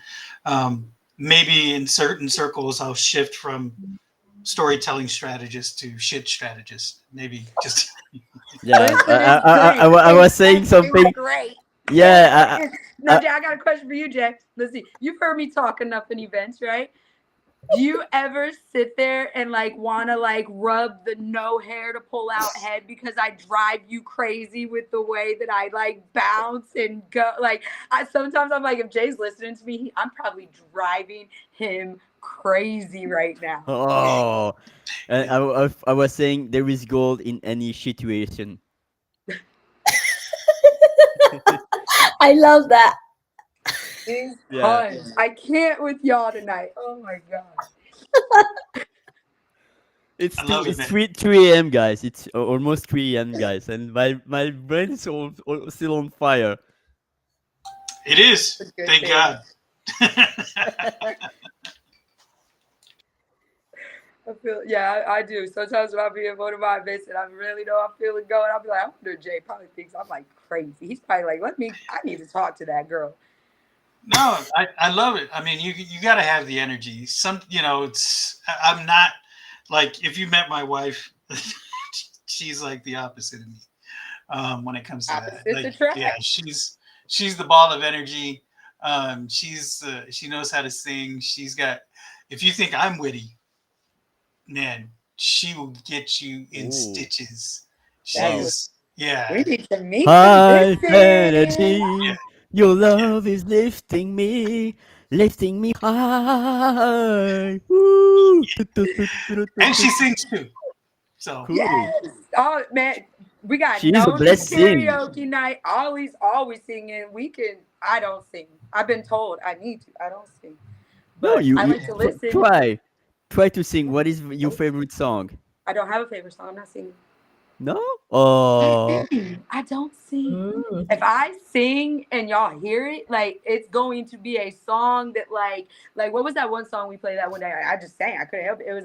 [SPEAKER 3] Maybe in certain circles, I'll shift from storytelling strategist to shit strategist. Maybe just
[SPEAKER 1] Yeah,
[SPEAKER 2] Listen, it's
[SPEAKER 1] I
[SPEAKER 2] great.
[SPEAKER 1] was saying
[SPEAKER 2] It was
[SPEAKER 1] something.
[SPEAKER 2] great.
[SPEAKER 1] Yeah,
[SPEAKER 2] No, Jay, I got a question for you, Jay. Let's see. You've heard me talk enough in events, right? Do you ever sit there and like wanna like rub the no hair to pull out head because I drive you crazy with the way that I like bounce and go? Like I sometimes I'm like, if Jay's listening to me, I'm probably driving him crazy right now.
[SPEAKER 1] oh, and I was saying there is gold in any situation.
[SPEAKER 4] I love that.
[SPEAKER 2] These
[SPEAKER 1] Yeah.
[SPEAKER 2] puns. I can't with y'all tonight. Oh my god.
[SPEAKER 1] It's
[SPEAKER 3] I love it,
[SPEAKER 1] it's
[SPEAKER 3] man.
[SPEAKER 1] 3 a.m. guys. It's almost 3 a.m. guys, and my brain is still on fire.
[SPEAKER 3] It is.
[SPEAKER 2] It's a good
[SPEAKER 3] Thank
[SPEAKER 2] thing.
[SPEAKER 3] God.
[SPEAKER 2] I feel, yeah, I do. Sometimes when I be in one of my events and I really know I'm feeling going, I'll be like, I wonder if Jay probably thinks I'm like crazy. He's probably like, I need to talk to that girl.
[SPEAKER 3] No, I love it. I mean, you got to have the energy. I'm not like, if you met my wife, she's like the opposite of me when it comes to that.
[SPEAKER 2] Opposites
[SPEAKER 3] Like,
[SPEAKER 2] attract.
[SPEAKER 3] yeah, she's the ball of energy. She knows how to sing. If you think I'm witty, man, she will get you in
[SPEAKER 1] Ooh.
[SPEAKER 3] stitches.
[SPEAKER 1] Wow.
[SPEAKER 3] Yeah.
[SPEAKER 2] We need to meet
[SPEAKER 1] High
[SPEAKER 2] some
[SPEAKER 1] energy,
[SPEAKER 3] Yeah.
[SPEAKER 1] your love is lifting me high. Woo.
[SPEAKER 3] And she sings too. So
[SPEAKER 1] Cool.
[SPEAKER 2] Yes. Oh man, we got
[SPEAKER 1] She is a
[SPEAKER 2] Noni
[SPEAKER 1] blessing.
[SPEAKER 2] karaoke night. Ollie's always singing. I don't sing. I've been told I need to. I don't sing.
[SPEAKER 1] No,
[SPEAKER 2] But I like to listen.
[SPEAKER 1] try to sing. What is your favorite song?
[SPEAKER 2] I don't have a favorite song. I'm not singing.
[SPEAKER 1] No? Oh,
[SPEAKER 2] I don't sing.
[SPEAKER 4] Mm.
[SPEAKER 2] If I sing and y'all hear it, like it's going to be a song that like what was that one song we played that one day? I just sang. I couldn't help it. It was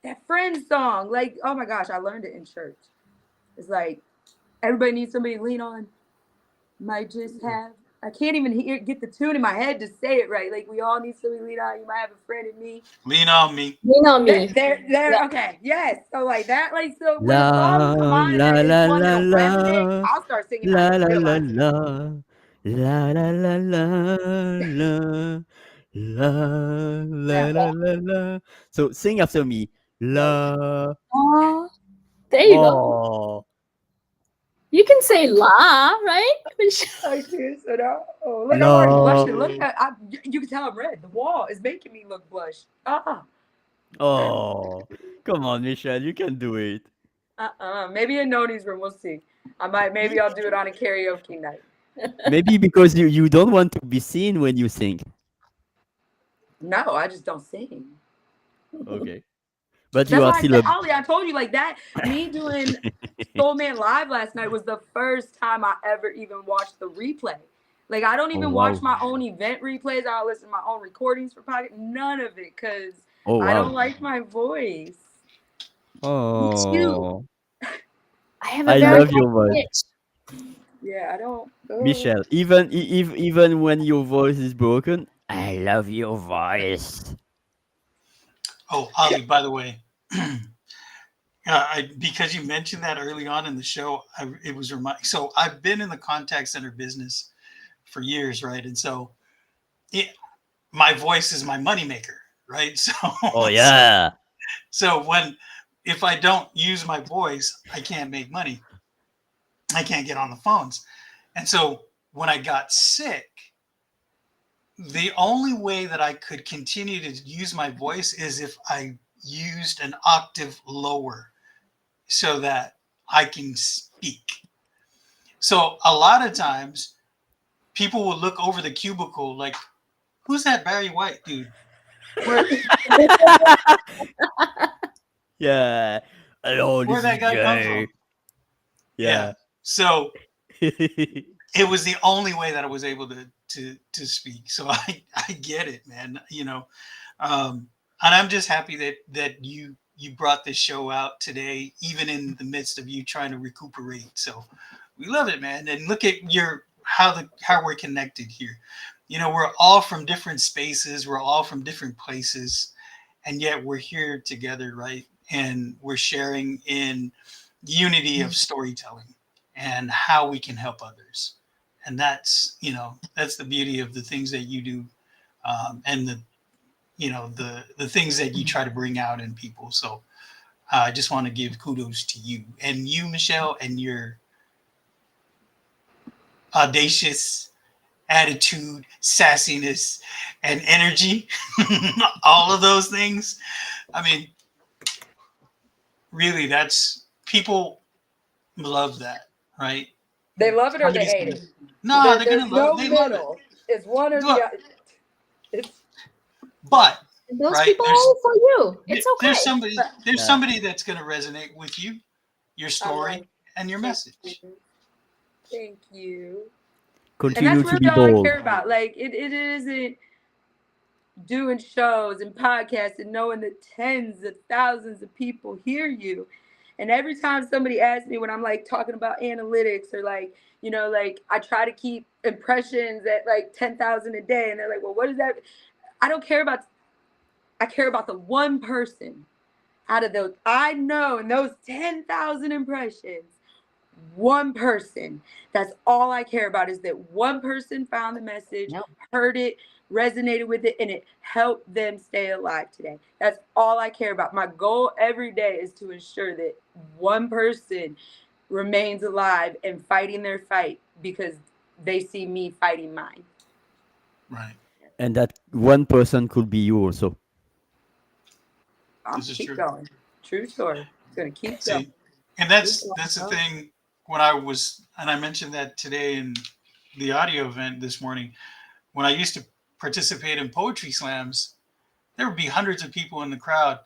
[SPEAKER 2] that Friends song. Like, oh my gosh, I learned it in church. It's like everybody needs somebody to lean on. Might just have. I can't even get the tune in my head to say it right. Like we all need somebody to lean on. You might have a friend in me.
[SPEAKER 3] lean on me.
[SPEAKER 4] Lean on me.
[SPEAKER 2] There.
[SPEAKER 4] Yeah.
[SPEAKER 2] Okay, yes. So like that, like so when
[SPEAKER 1] la
[SPEAKER 2] a song come on and
[SPEAKER 1] la
[SPEAKER 2] there's
[SPEAKER 1] la
[SPEAKER 2] one
[SPEAKER 1] la
[SPEAKER 2] that'll resonate,
[SPEAKER 1] la
[SPEAKER 2] I'll start singing.
[SPEAKER 1] la
[SPEAKER 2] I
[SPEAKER 1] la la
[SPEAKER 2] realize.
[SPEAKER 1] la la la la la la la la la. So sing after me. La.
[SPEAKER 4] Oh, there you go.
[SPEAKER 1] Oh.
[SPEAKER 4] You can say la, right?
[SPEAKER 2] I can't sit out. Oh, look, I'm
[SPEAKER 1] La.
[SPEAKER 2] already blushing. Look, you can tell I'm red. The wall is making me look blush.
[SPEAKER 1] Oh. Come on, Michelle, you can do it.
[SPEAKER 2] Maybe in Noni's room, we'll see. Maybe I'll do it on a karaoke night.
[SPEAKER 1] Maybe because you don't want to be seen when you sing.
[SPEAKER 2] No, I just don't sing.
[SPEAKER 1] Okay. But
[SPEAKER 2] That's
[SPEAKER 1] you are
[SPEAKER 2] why I
[SPEAKER 1] still
[SPEAKER 2] said, Ollie, I told you like that. Me doing Soul Man Live last night was the first time I ever even watched the replay. Like I don't even watch my own event replays. I don't listen to my own recordings for podcast. None of it, because I don't like my voice.
[SPEAKER 1] Oh.
[SPEAKER 4] I have a
[SPEAKER 1] I
[SPEAKER 4] very
[SPEAKER 1] love your
[SPEAKER 4] high
[SPEAKER 1] voice.
[SPEAKER 4] pitch.
[SPEAKER 2] Yeah, I don't.
[SPEAKER 1] Michelle, even when your voice is broken, I love your voice.
[SPEAKER 3] Oh, Ali, by the way, because you mentioned that early on in the show, it was remind. So I've been in the contact center business for years, right? And so my voice is my moneymaker, right? So,
[SPEAKER 1] Oh
[SPEAKER 3] so,
[SPEAKER 1] yeah.
[SPEAKER 3] so if I don't use my voice, I can't make money. I can't get on the phones. And so when I got sick, the only way that I could continue to use my voice is if I used an octave lower so that I can speak. So a lot of times people will look over the cubicle like, who's that Barry White dude?
[SPEAKER 1] Yeah. Hello,
[SPEAKER 3] Where'd
[SPEAKER 1] this is
[SPEAKER 3] that guy come
[SPEAKER 1] Jay.
[SPEAKER 3] from? Yeah.
[SPEAKER 1] Yeah.
[SPEAKER 3] So it was the only way that I was able to speak. So I get it, man. And I'm just happy that you brought this show out today, even in the midst of you trying to recuperate. So we love it, man. And look at how we're connected here. We're all from different spaces, we're all from different places, and yet we're here together, right? And we're sharing in unity of storytelling and how we can help others. And that's the beauty of the things that you do, and the things that you try to bring out in people. So I just want to give kudos to you and you, Michelle, and your audacious attitude, sassiness, and energy. All of those things. I mean, really, that's people love that, right?
[SPEAKER 2] They love it or they
[SPEAKER 3] Somebody's
[SPEAKER 2] hate
[SPEAKER 3] gonna,
[SPEAKER 2] it.
[SPEAKER 3] no, they're
[SPEAKER 2] There's
[SPEAKER 3] gonna
[SPEAKER 2] no
[SPEAKER 3] love. They love it.
[SPEAKER 2] middle. It's one or the
[SPEAKER 3] Look,
[SPEAKER 2] other. It's
[SPEAKER 3] but
[SPEAKER 4] And those
[SPEAKER 3] right
[SPEAKER 4] people are for you. It's
[SPEAKER 3] there's
[SPEAKER 4] okay.
[SPEAKER 3] there's
[SPEAKER 1] Yeah.
[SPEAKER 3] somebody that's gonna resonate with you, your
[SPEAKER 2] I
[SPEAKER 3] story,
[SPEAKER 2] like
[SPEAKER 3] and your
[SPEAKER 2] Thank
[SPEAKER 3] message.
[SPEAKER 2] you. Thank you. And
[SPEAKER 1] Continue
[SPEAKER 2] that's
[SPEAKER 1] to
[SPEAKER 2] really
[SPEAKER 1] be
[SPEAKER 2] all I
[SPEAKER 1] bold.
[SPEAKER 2] care about. Like it isn't doing shows and podcasts and knowing that tens of thousands of people hear you. And every time somebody asks me when I'm like talking about analytics or like, like I try to keep impressions at like 10,000 a day. And they're like, well, what is that? I don't care about, I care about the one person out of those. I know in those 10,000 impressions, one person. That's all I care about is that one person found the message,
[SPEAKER 4] Yep.
[SPEAKER 2] heard it, resonated with it, and it helped them stay alive today. That's all I care about. My goal every day is to ensure that one person remains alive and fighting their fight because they see me fighting mine.
[SPEAKER 3] Right.
[SPEAKER 1] And that one person could be you also.
[SPEAKER 2] I'll
[SPEAKER 3] This is
[SPEAKER 2] keep
[SPEAKER 3] true.
[SPEAKER 2] going. True story. It's gonna keep going.
[SPEAKER 3] See, and that's the thing. When I mentioned that today in the audio event this morning, when I used to participate in poetry slams, there would be hundreds of people in the crowd,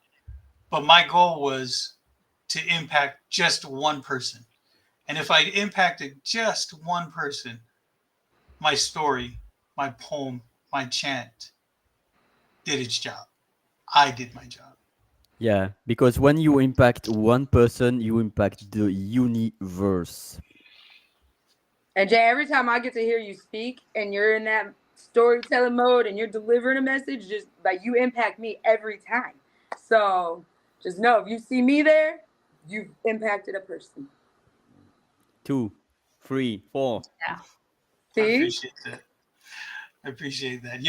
[SPEAKER 3] but my goal was to impact just one person. And if I impacted just one person, my story, my poem, my chant did its job. I did my job.
[SPEAKER 1] Yeah, because when you impact one person, you impact the universe.
[SPEAKER 2] And Jay, every time I get to hear you speak and you're in that storytelling mode and you're delivering a message, just like you impact me every time. So just know if you see me there, you've impacted a person.
[SPEAKER 1] 2, 3, 4.
[SPEAKER 4] Yeah.
[SPEAKER 3] I
[SPEAKER 2] See?
[SPEAKER 3] appreciate that. I appreciate that.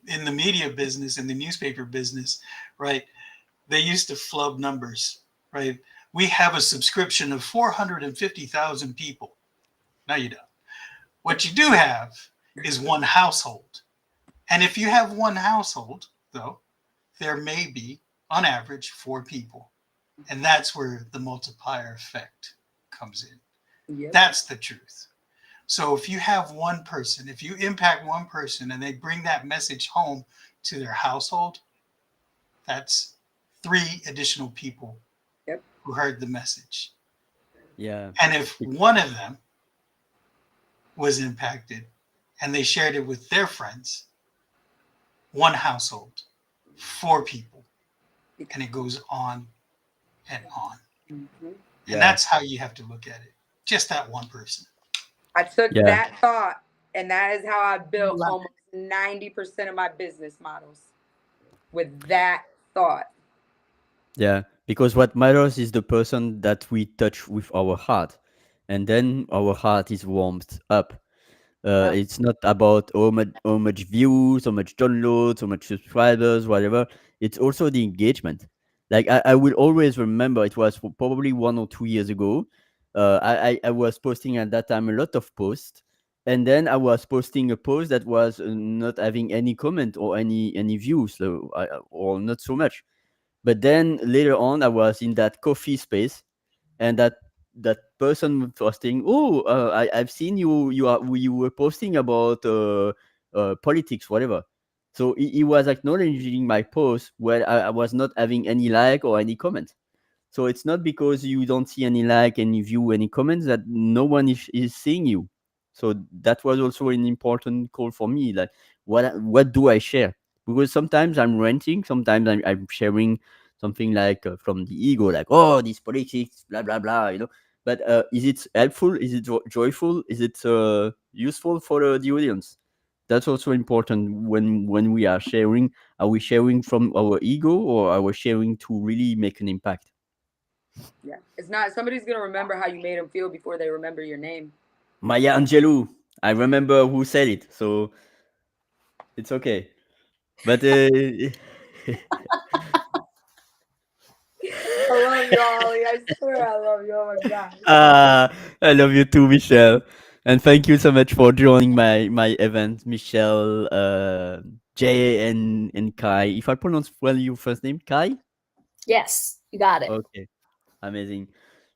[SPEAKER 3] In the media business, in the newspaper business, right? They used to flub numbers, right? We have a subscription of 450,000 people. No, you don't. What you do have is one household. And if you have one household, though, there may be, on average, 4 people. And that's where the multiplier effect comes in.
[SPEAKER 2] Yep.
[SPEAKER 3] That's the truth. So if you have one person, if you impact one person and they bring that message home to their household, that's 3 additional people
[SPEAKER 2] Yep.
[SPEAKER 3] who heard the message.
[SPEAKER 1] Yeah.
[SPEAKER 3] And if one of them was impacted and they shared it with their friends, one household, 4 people, and it goes on and on.
[SPEAKER 2] Mhm.
[SPEAKER 3] And that's how you have to look at it. Just that one person.
[SPEAKER 2] I took
[SPEAKER 1] Yeah.
[SPEAKER 2] that thought, and that is how I built
[SPEAKER 4] Love
[SPEAKER 2] almost 90% of my business models with that thought.
[SPEAKER 1] Yeah, because what matters is the person that we touch with our heart, and then our heart is warmed up.
[SPEAKER 2] Yeah.
[SPEAKER 1] It's not about how much views, how much downloads, how much subscribers, whatever. It's also the engagement. Like I will always remember, it was probably 1 or 2 years ago. I was posting at that time a lot of posts, and then I was posting a post that was not having any comment or any views, or not so much. But then later on, I was in that coffee space, and that person was saying, "Oh, I've seen you were posting about politics, whatever." So he was acknowledging my post where I was not having any like or any comment. So it's not because you don't see any like, any view, any comments that no one is seeing you. So that was also an important call for me. Like, what do I share? Because sometimes I'm ranting, sometimes I'm sharing something like from the ego, like, oh, this politics, blah blah blah, you know. But is it helpful? Is it joyful? Is it useful for the audience? That's also important when we are sharing. Are we sharing from our ego, or are we sharing to really make an impact?
[SPEAKER 2] Yeah. It's not, somebody's going to remember how you made them feel before they remember your name.
[SPEAKER 1] Maya Angelou. I remember who said it, so it's okay. But
[SPEAKER 2] I love you, Ollie. I swear I love you. Oh my God.
[SPEAKER 1] I love you too, Michelle, and thank you so much for joining my event, Michelle, Jay, and Kai. If I pronounce well your first name, Kai.
[SPEAKER 4] Yes, you got it.
[SPEAKER 1] Okay, amazing.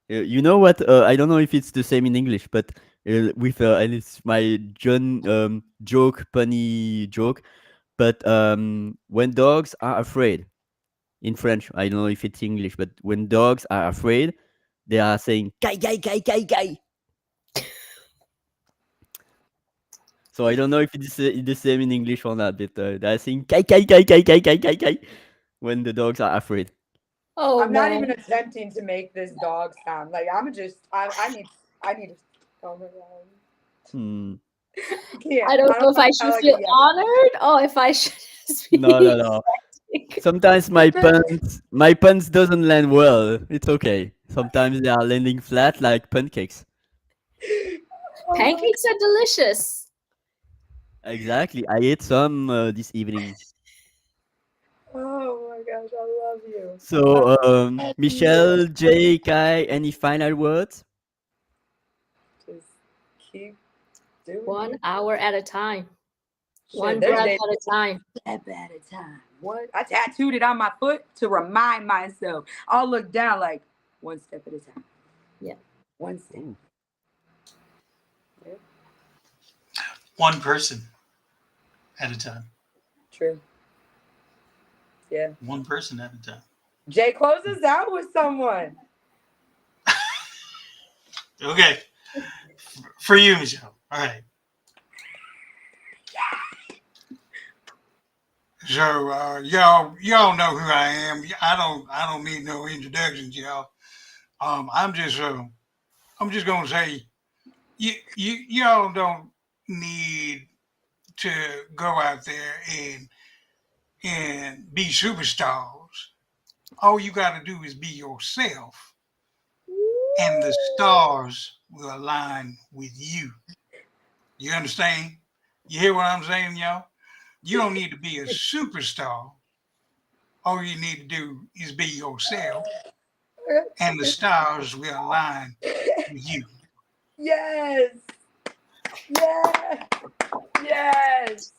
[SPEAKER 1] You know what? I don't know if it's the same in English, but with and it's my John joke, punny joke. But when dogs are afraid, in French, I don't know if it's English, but when dogs are afraid, they are saying "kai kai kai kai kai." So I don't know if it's the same in English or not, but they're saying "kai kai kai kai kai kai kai kai" when the dogs are afraid.
[SPEAKER 4] Oh
[SPEAKER 2] I'm not
[SPEAKER 4] man.
[SPEAKER 2] even attempting to make this dog sound. Like, I'm just, I need to, oh my God.
[SPEAKER 1] Hmm.
[SPEAKER 2] I can't.
[SPEAKER 4] I don't
[SPEAKER 2] I
[SPEAKER 4] know
[SPEAKER 2] don't
[SPEAKER 4] if
[SPEAKER 2] want
[SPEAKER 4] I
[SPEAKER 2] to sound
[SPEAKER 4] should
[SPEAKER 2] like
[SPEAKER 4] feel
[SPEAKER 2] a yes.
[SPEAKER 4] honored or if I should just be
[SPEAKER 1] No, no, no.
[SPEAKER 4] expecting.
[SPEAKER 1] Sometimes my puns doesn't land well. It's okay. Sometimes they are landing flat like pancakes.
[SPEAKER 4] Pancakes are delicious.
[SPEAKER 1] Exactly. I ate some this evening.
[SPEAKER 2] Oh my gosh, I love you.
[SPEAKER 1] So,
[SPEAKER 2] I love
[SPEAKER 1] Michelle,
[SPEAKER 2] you.
[SPEAKER 1] Jay, Kai, any final words?
[SPEAKER 2] Just keep doing
[SPEAKER 4] 1
[SPEAKER 2] you.
[SPEAKER 4] hour at a time.
[SPEAKER 2] Shit,
[SPEAKER 4] One
[SPEAKER 2] there's
[SPEAKER 4] breath
[SPEAKER 2] days
[SPEAKER 4] at a time.
[SPEAKER 2] step at a time. What? I tattooed it on my foot to remind myself. I'll look down like one step at a time.
[SPEAKER 4] Yeah.
[SPEAKER 2] One step.
[SPEAKER 1] Ooh.
[SPEAKER 2] Yep.
[SPEAKER 3] One person at a time.
[SPEAKER 2] True. Yeah.
[SPEAKER 3] One person at a time.
[SPEAKER 2] Jay closes out with someone.
[SPEAKER 3] Okay. For you, Michelle. All right. So y'all know who I am. I don't need no introductions, y'all. I'm just gonna say y'all don't need to go out there and be superstars. All you got to do is be yourself, and the stars will align with you. You understand? You hear what I'm saying, y'all? You don't need to be a superstar. All you need to do is be yourself, and the stars will align with you.
[SPEAKER 2] Yes. Yes. Yes.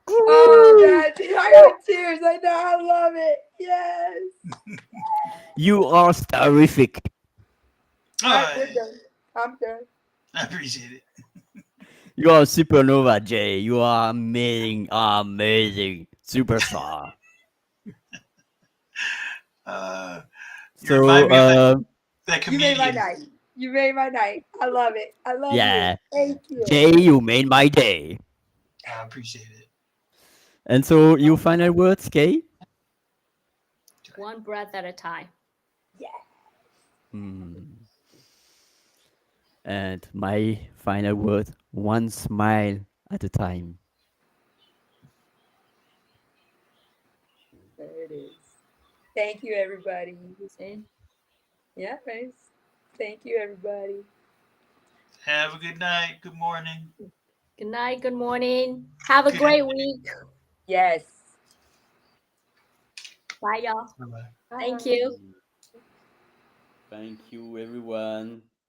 [SPEAKER 2] Oh, God. I got tears. I know. I love it. Yes.
[SPEAKER 1] You are terrific.
[SPEAKER 2] All right, we're done. I'm done.
[SPEAKER 3] I appreciate it.
[SPEAKER 1] You are supernova, Jay. You are amazing, superstar.
[SPEAKER 3] You remind
[SPEAKER 1] So,
[SPEAKER 3] me of that
[SPEAKER 2] You made my
[SPEAKER 3] comedian.
[SPEAKER 2] night. You made my night. I love it. I love
[SPEAKER 1] yeah,
[SPEAKER 2] you. Thank you.
[SPEAKER 1] Jay, you made my day.
[SPEAKER 3] I appreciate it.
[SPEAKER 1] And so, your final words, Kay?
[SPEAKER 4] One breath at a time.
[SPEAKER 1] Hmm. And my final word: one smile at a time.
[SPEAKER 2] There it is. Thank you, everybody.
[SPEAKER 4] Say,
[SPEAKER 2] Yeah, guys. Thank you, everybody.
[SPEAKER 3] Have a good night. Good morning.
[SPEAKER 4] good night, good morning. Have a
[SPEAKER 3] Good
[SPEAKER 4] great
[SPEAKER 3] evening.
[SPEAKER 4] week.
[SPEAKER 2] Yes.
[SPEAKER 4] Bye, y'all.
[SPEAKER 3] Bye-bye.
[SPEAKER 4] Thank you.
[SPEAKER 1] Thank you, everyone.